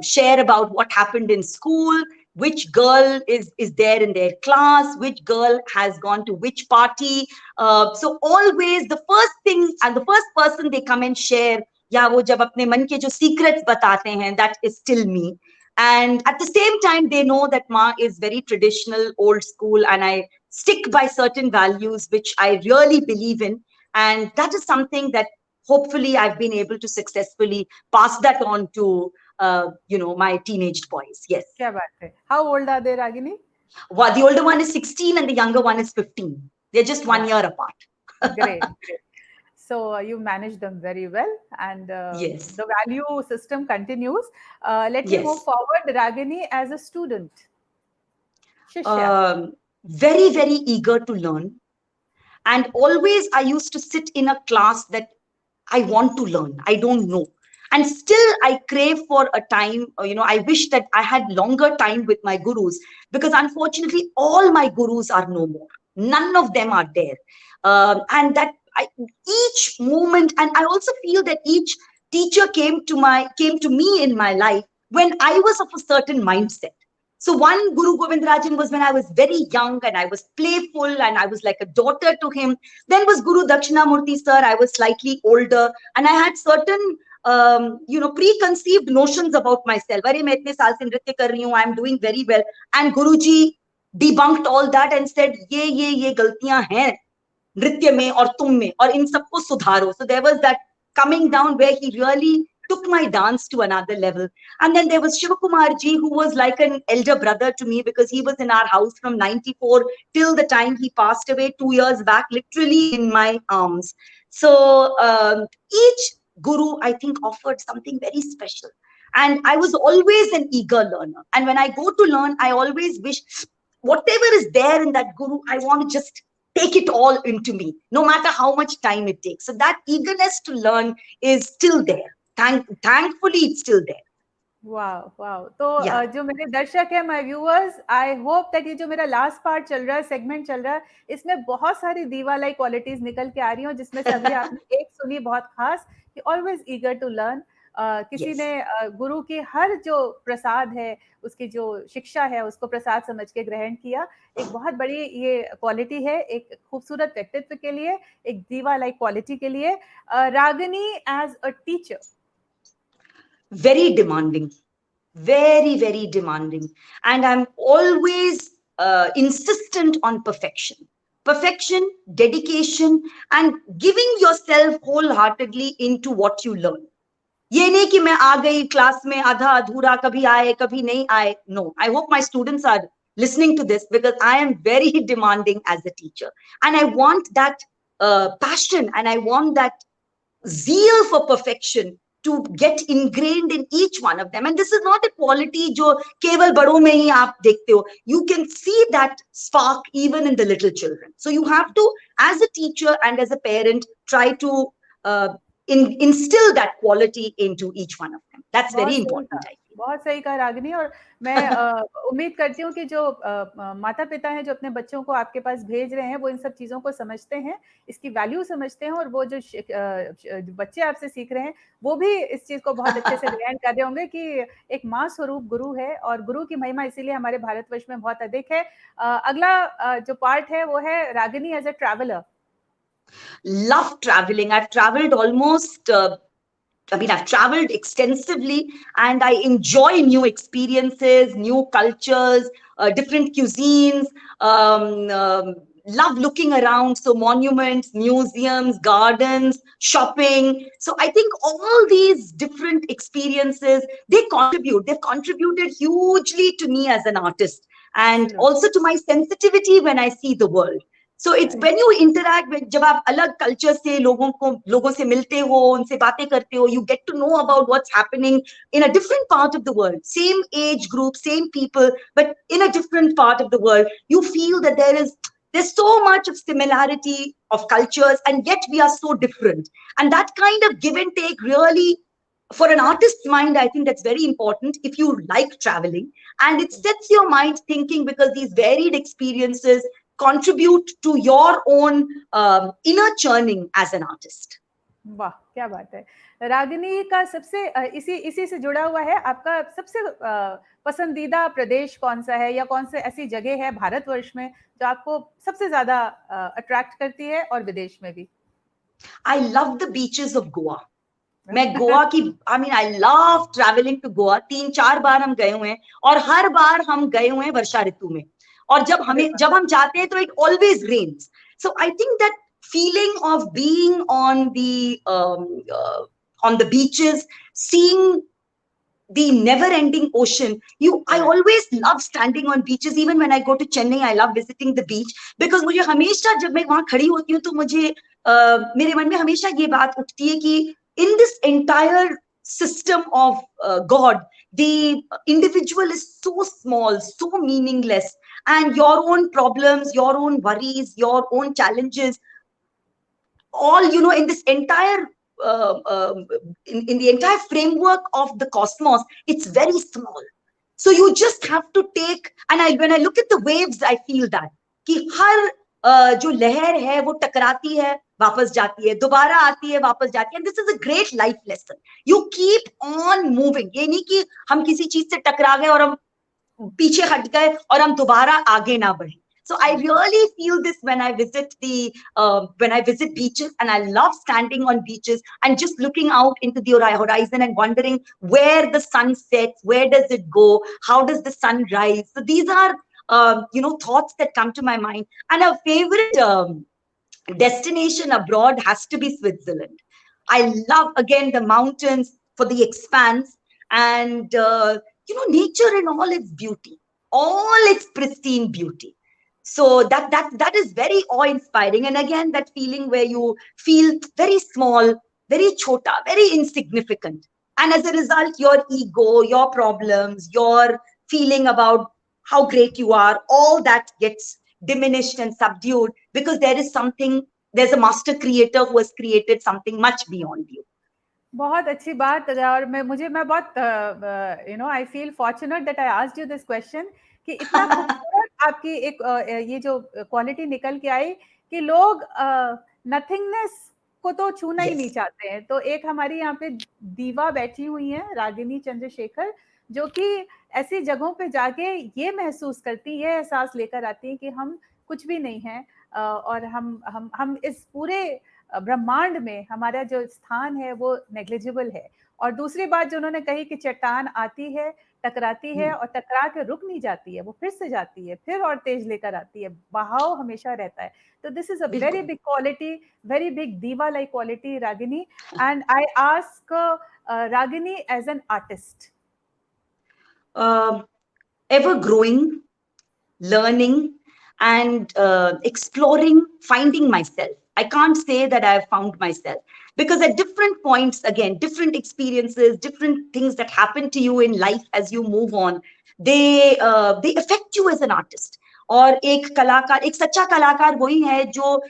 share about what happened in school, which girl is there in their class, which girl has gone to which party. So always the first thing and the first person they come and share, या वो जब अपने मन के जो secrets बताते हैं, that is still me. And at the same time, they know that Ma is very traditional, old school, and I stick by certain values which I really believe in. And that is something that hopefully I've been able to successfully pass that on to, you know, my teenage boys. Yes. क्या बात है. How old are they, Ragini? Well, the older one is 16 and the younger one is 15. They're just 1 year apart. Great. So you manage them very well, and yes, the value system continues. Let me move forward. Ragini as a student. Shishya. Very, very eager to learn. And always I used to sit in a class that I want to learn. I don't know. And still I crave for a time, you know, I wish that I had longer time with my gurus, because unfortunately all my gurus are no more. None of them are there. And that each moment, and I also feel that each teacher came to me in my life when I was of a certain mindset. So one Guru Govindarajan was when I was very young and I was playful and I was like a daughter to him. Then was Guru Dakshinamurti sir. I was slightly older and I had certain you know, preconceived notions about myself. Arey, main itne saal se nritya kar rahi hu, I am doing very well. And Guruji debunked all that and said, ye galtiyan hain nritya mein aur tum mein, aur in sabko sudharo. So there was that coming down where he really took my dance to another level. And then there was Shivakumar ji, who was like an elder brother to me, because he was in our house from 94 till the time he passed away 2 years back, literally in my arms. So each guru, I think, offered something very special. And I was always an eager learner. And when I go to learn, I always wish whatever is there in that guru, I want to just take it all into me, no matter how much time it takes. So that eagerness to learn is still there. Thankfully, it's still there. Wow, wow. तो जो मेरे दर्शक है, my viewers, I hope that ये जो मेरा last part चल रहा है, segment चल रहा है, इसमें बहुत सारी दीवा like qualities निकल के आ रही हैं, जिसमें से अभी आपने एक सुनी बहुत खास, कि always eager to learn. किसी ने गुरु की हर जो प्रसाद है, उसकी जो शिक्षा है, उसको प्रसाद समझ के ग्रहण किया. एक बहुत बड़ी ये क्वालिटी है, एक खूबसूरत व्यक्तित्व के लिए, एक दीवा लाइक क्वालिटी के लिए. Ragini as a teacher. Very demanding, very, very demanding. And I'm always insistent on perfection. Perfection, dedication, and giving yourself wholeheartedly into what you learn. ये नहीं कि मैं आ गई क्लास में आधा अधूरा, कभी आए कभी नहीं आए. No, I hope my students are listening to this because I am very demanding as a teacher, and I want that passion, and I want that zeal for perfection to get ingrained in each one of them. And this is not a quality जो केवल बड़ों में ही आप देखते हो. You can see that spark even in the little children. So you have to, as a teacher and as a parent, try to uh, instill that quality into each one of them. That's very important, I feel. बहुत सही कहा रागिनी. और मैं उम्मीद करती हूँ कि जो माता पिता हैं जो अपने बच्चों को आपके पास भेज रहे हैं वो इन सब चीज़ों को समझते हैं, इसकी वैल्यू समझते हैं, और वो जो बच्चे आपसे सीख रहे हैं वो भी इस चीज़ को बहुत अच्छे से ग्रहण कर रहे होंगे कि एक माँ स्वरूप गुरु है, और गुरु की महिमा इसीलिए हमारे भारतवर्ष में बहुत अधिक है. अगला जो पार्ट है वो है Ragini as a traveller. Love traveling. I've traveled almost I've traveled extensively, and I enjoy new experiences, new cultures, different cuisines. Love looking around. So monuments, museums, gardens, shopping. So I think all these different experiences, they contribute. They've contributed hugely to me as an artist, and also to my sensitivity when I see the world. So it's when you interact with, जब आप अलग culture से लोगों से मिलते हो, उनसे बातें करते हो, you get to know about what's happening in a different part of the world. Same age group, same people, but in a different part of the world, you feel that there's so much of similarity of cultures, and yet we are so different. And that kind of give and take really, for an artist's mind, I think that's very important if you like traveling, and it sets your mind thinking, because these varied experiences contribute to your own inner churning as an artist. वाह, क्या बात है. रागिनी का सबसे इसी से जुड़ा हुआ है, आपका सबसे पसंदीदा प्रदेश कौन सा है, या कौन से ऐसी जगह है भारतवर्ष में जो आपको सबसे ज्यादा अट्रैक्ट करती है, और विदेश में भी? I love the beaches of Goa. मैं गोवा की, I love traveling to Goa. 3-4 बार हम गए हुए हैं, और हर बार हम गए हुए हैं वर्षा ऋतु में. और जब हम जाते हैं तो it always rains. So I think that feeling of being on the beaches, seeing the never-ending ocean. I always love standing on beaches. Even when I go to Chennai, I love visiting the beach, because मुझे हमेशा जब मैं वहां खड़ी होती हूँ तो मुझे मेरे मन में हमेशा ये बात उठती है कि in this entire system of God, the individual is so small, so meaningless, and your own problems, your own worries, your own challenges, all, in this entire in the entire framework of the cosmos, it's very small. So you just have to take, and when I look at the waves, I feel that कि हर जो लहर है वो टकराती है, वापस जाती है, दोबारा आती है, वापस जाती है. And this is a great life lesson. You keep on moving. ये नहीं कि हम किसी चीज से टकरा गए और हम पीछे हट गए और हम दोबारा आगे ना बढ़े. So I really feel this when I visit beaches, and I love standing on beaches and just looking out into the horizon and wondering where the sun sets, where does it go, how does the sun rise. So these are thoughts that come to my mind. And a favorite destination abroad has to be Switzerland. I love, again, the mountains for the expanse, and nature in all its beauty, all its pristine beauty. So that is very awe-inspiring. And again, that feeling where you feel very small, very chota, very insignificant. And as a result, your ego, your problems, your feeling about how great you are, all that gets diminished and subdued, because there's a master creator who has created something much beyond you. बहुत अच्छी बात. और मैं बहुत I feel fortunate that I asked you this question, कि इतना खूबसूरत आपकी एक ये जो क्वालिटी निकल के आई कि लोग नथिंगनेस को तो छूना ही नहीं चाहते हैं. तो एक हमारी यहाँ पे दीवा बैठी हुई है, रागिनी चंद्रशेखर, जो कि ऐसी जगहों पे जाके ये महसूस करती, ये एहसास लेकर आती है कि हम कुछ भी नहीं हैं, और हम इस पूरे ब्रह्मांड में हमारा जो स्थान है वो नेग्लिजिबल है। और दूसरी बात जो उन्होंने कही कि चट्टान आती है, टकराती है और टकरा के रुक नहीं जाती है, वो फिर से जाती है, फिर और तेज लेकर आती है, बहाव हमेशा रहता है। तो this is a very big quality, very big diva like quality, Ragini. And I ask Ragini as an artist. Ever growing, learning, and exploring, finding myself. I can't say that I have found myself, because at different points, again, different experiences, different things that happen to you in life as you move on, they affect you as an artist. और एक कलाकार, एक सच्चा कलाकार वही है जो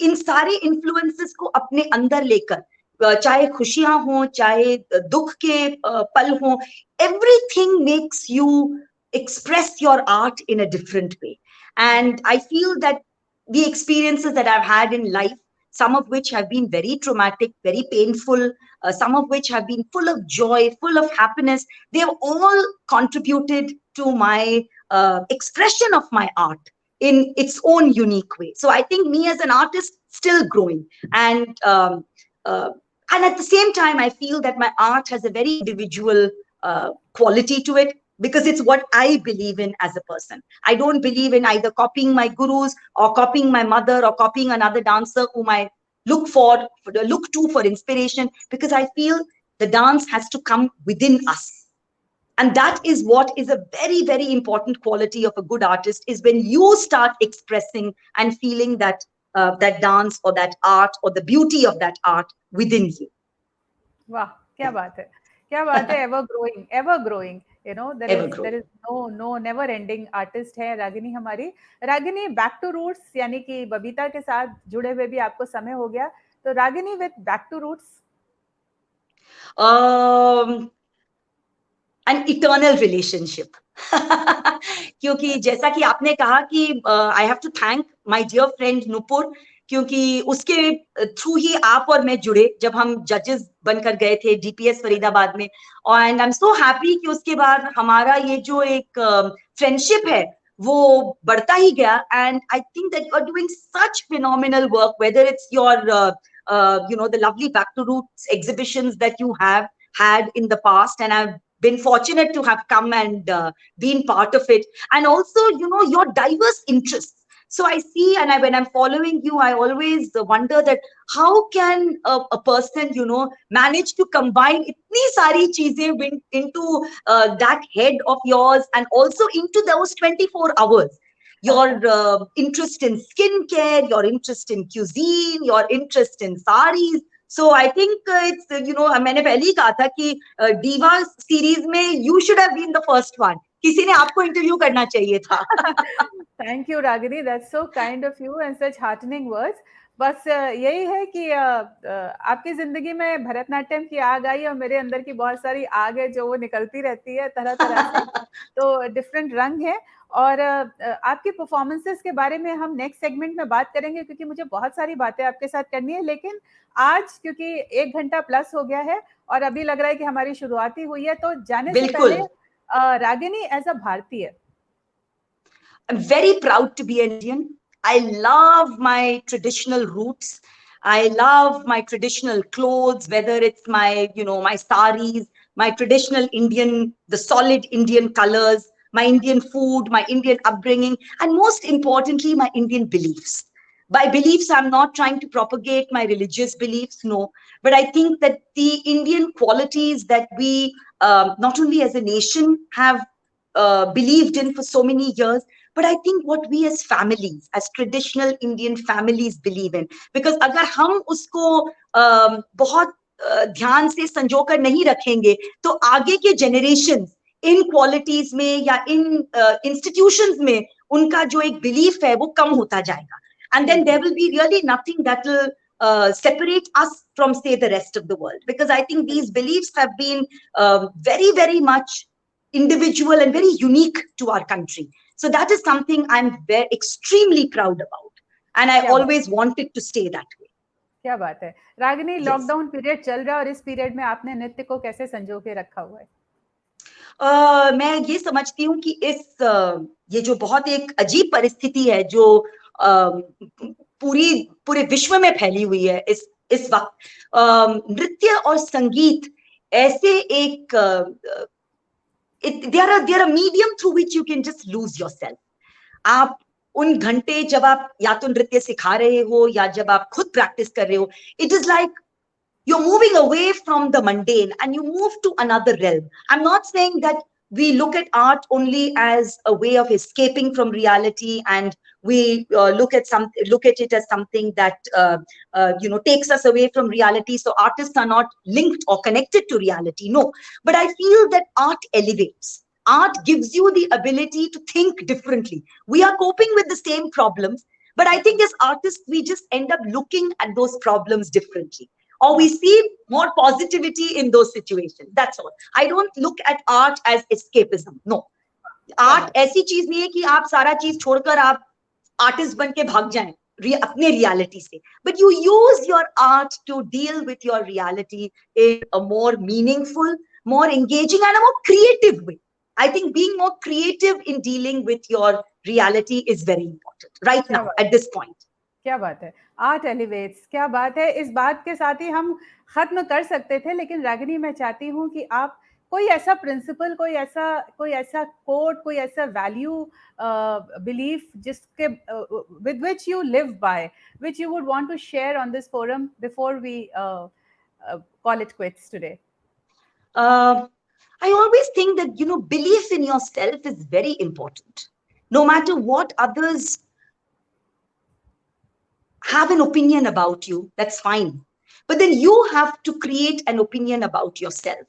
इन सारे इन्फ्लुएंसेस को अपने अंदर लेकर, चाहे खुशियां हो, चाहे दुख के पल हो, everything makes you express your art in a different way. And I feel that the experiences that I've had in life, some of which have been very traumatic, very painful, some of which have been full of joy, full of happiness, they have all contributed to my expression of my art in its own unique way. So I think me as an artist, still growing. And at the same time, I feel that my art has a very individual quality to it, because it's what I believe in as a person. I don't believe in either copying my gurus or copying my mother or copying another dancer whom I look to for inspiration, because I feel the dance has to come within us. And that is what is a very, very important quality of a good artist, is when you start expressing and feeling that that dance or that art or the beauty of that art within you. Wow, क्या बात है, क्या बात है. ever growing, you know, there is no never ending artist है रागिनी हमारी. Ragini, back to roots, यानी कि बबीता के साथ जुड़े हुए भी आपको समय हो गया, तो Ragini with back to roots, an eternal relationship. क्योंकि जैसा कि आपने कहा कि I have to thank my dear friend Nupur, क्योंकि उसके थ्रू ही आप और मैं जुड़े जब हम जजेस बनकर गए थे DPS फरीदाबाद में. And I am so happy कि उसके बाद हमारा ये जो एक फ्रेंडशिप है वो बढ़ता ही गया. And I think that you are doing such phenomenal work, whether it's your the lovely Back to Roots exhibitions that you have had in the past, and I've been fortunate to have come and been part of it. And also, your diverse interests. So I see, and when I'm following you, I always wonder that how can a person, manage to combine itni sari cheezein into that head of yours, and also into those 24 hours. Your interest in skincare, your interest in cuisine, your interest in saris. So I think it's, मैंने पहले ही कहा था कि Diva series में you should have been the first one. किसी ने आपको interview करना चाहिए था. Thank you, Ragini. That's so kind of you and such heartening words. बस यही है कि आपकी जिंदगी में भरतनाट्यम की आग आई और मेरे अंदर की बहुत सारी आग है जो वो निकलती रहती है तरह तरह से. तो डिफरेंट रंग है. और आपकी परफॉर्मेंसेस के बारे में हम नेक्स्ट सेगमेंट में बात करेंगे, क्योंकि मुझे बहुत सारी बातें आपके साथ करनी है. लेकिन आज क्योंकि 1 घंटा प्लस हो गया है और अभी लग रहा है कि हमारी शुरुआत ही हुई है, तो जाने से पहले रागिनी एज अ भारतीय, I'm very proud to be an Indian. I love my traditional roots. I love my traditional clothes, whether it's my, my saris, my traditional Indian, the solid Indian colors, my Indian food, my Indian upbringing, and most importantly, my Indian beliefs. By beliefs, I'm not trying to propagate my religious beliefs, no. But I think that the Indian qualities that we, not only as a nation, have believed in for so many years, but I think what we as families, as traditional Indian families believe in. Because अगर हम उसको बहुत ध्यान से संजो कर नहीं रखेंगे, तो आगे के generations इन qualities में या इन institutions में उनका जो एक belief है वो कम होता जाएगा. And then there will be really nothing that will separate us from, say, the rest of the world. Because I think these beliefs have been very, very much individual and very unique to our country. So that is something I'm extremely proud about. And I always wanted to stay that way. क्या बात है. Ragini, lockdown period चल रहा है और इस period में आपने नृत्य को कैसे संजो के रखा हुआ है? मैं ये समझती हूँ कि ये जो बहुत एक अजीब परिस्थिति है जो पूरे विश्व में फैली हुई है इस वक्त। नृत्य और संगीत ऐसे एक they are a medium through which you can just lose yourself. आप उन घंटे जब आप या तो नृत्य सिखा रहे हो या जब आप खुद प्रैक्टिस कर रहे हो, it is like you're moving away from the mundane and you move to another realm. I'm not saying that we look at art only as a way of escaping from reality and we look at it as something that takes us away from reality, so artists are not linked or connected to reality. No, but I feel that art elevates. Art gives you the ability to think differently. We are coping with the same problems, but I think as artists we just end up looking at those problems differently, or we see more positivity in those situations. That's all. I don't look at art as escapism. No. Art ऐसी चीज नहीं है कि आप सारा चीज छोड़कर आप आर्टिस्ट बन के भाग जाएं अपने रियलिटी से, but you use your art to deal with your reality in a more meaningful, more engaging and a more creative way. I think being more creative in dealing with your reality is very important right now at this point. क्या बात है, art elevates, क्या बात है। इस बात के साथ ही हम खत्म कर सकते थे, लेकिन रागिनी मैं चाहती हूँ कि आप कोई ऐसा प्रिंसिपल, कोई ऐसा कोड, कोई ऐसा वैल्यू, बिलीफ जिसके with which you live by, which you would want to share on this forum before we call it quits today. I always think that belief in yourself is very important. No matter what others have an opinion about you, that's fine. But then you have to create an opinion about yourself.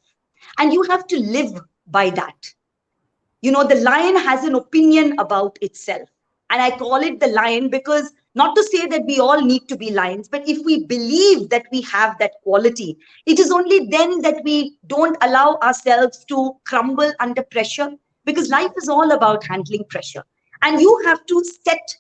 And you have to live by that. The lion has an opinion about itself. And I call it the lion because, not to say that we all need to be lions, but if we believe that we have that quality, it is only then that we don't allow ourselves to crumble under pressure, because life is all about handling pressure. And you have to set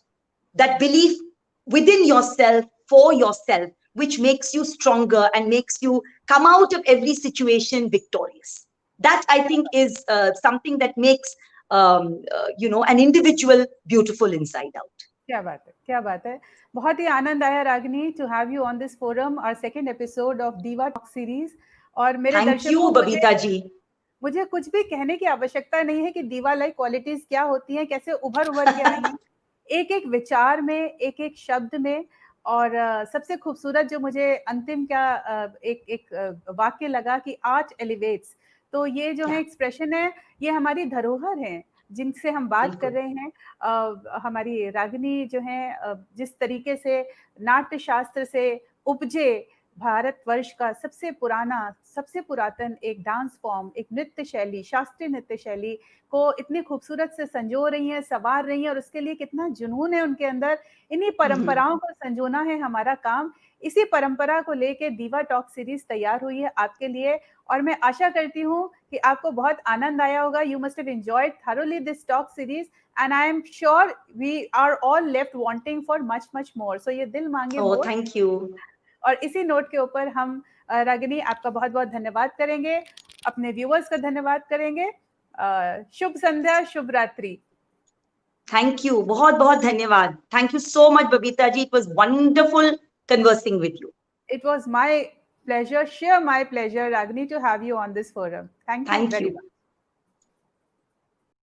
that belief within yourself, for yourself, which makes you stronger and makes you come out of every situation victorious. That, I think, is something that makes an individual beautiful inside out. क्या बात है, क्या बात है। बहुत ही आनंद आया Ragini to have you on this forum, our second episode of diva talk series. और मेरे दर्शकों, बबीता जी, मुझे कुछ भी कहने की आवश्यकता नहीं है कि दीवा लाइक क्वालिटीज क्या होती हैं, कैसे उभर के आई हैं, एक एक विचार में, एक एक शब्द में। और सबसे खूबसूरत जो मुझे अंतिम का एक वाक्य लगा कि आर्ट एलिवेट्स, तो ये जो है एक्सप्रेशन है, ये हमारी धरोहर है जिनसे हम बात कर रहे हैं। हमारी रागिनी जो है, जिस तरीके से नाट्य शास्त्र से उपजे भारतवर्ष का सबसे पुरातन एक डांस फॉर्म, एक नृत्य शैली, शास्त्रीय नृत्य शैली को इतनी खूबसूरत से संजो रही हैं, संवार रही हैं, और उसके लिए कितना जुनून है उनके अंदर। इन्हीं परंपराओं को संजोना है हमारा काम। इसी परंपरा को लेके दीवा टॉक सीरीज तैयार हुई है आपके लिए, और मैं आशा करती हूँ कि आपको बहुत आनंद आया होगा। You must have enjoyed thoroughly this talk series, and I am sure we are all left wanting for much more. So ये दिल मांगे मोर। Thank you. और इसी नोट के ऊपर हम रागिनी आपका बहुत बहुत धन्यवाद करेंगे, अपने व्यूअर्स का धन्यवाद करेंगे। शुभ संध्या, शुभ रात्रि। थैंक यू, बहुत बहुत धन्यवाद। Thank you so much Babita ji, it was wonderful conversing with you. It was my pleasure, sheer my pleasure, Ragini, to have you on this forum. Thank you very much.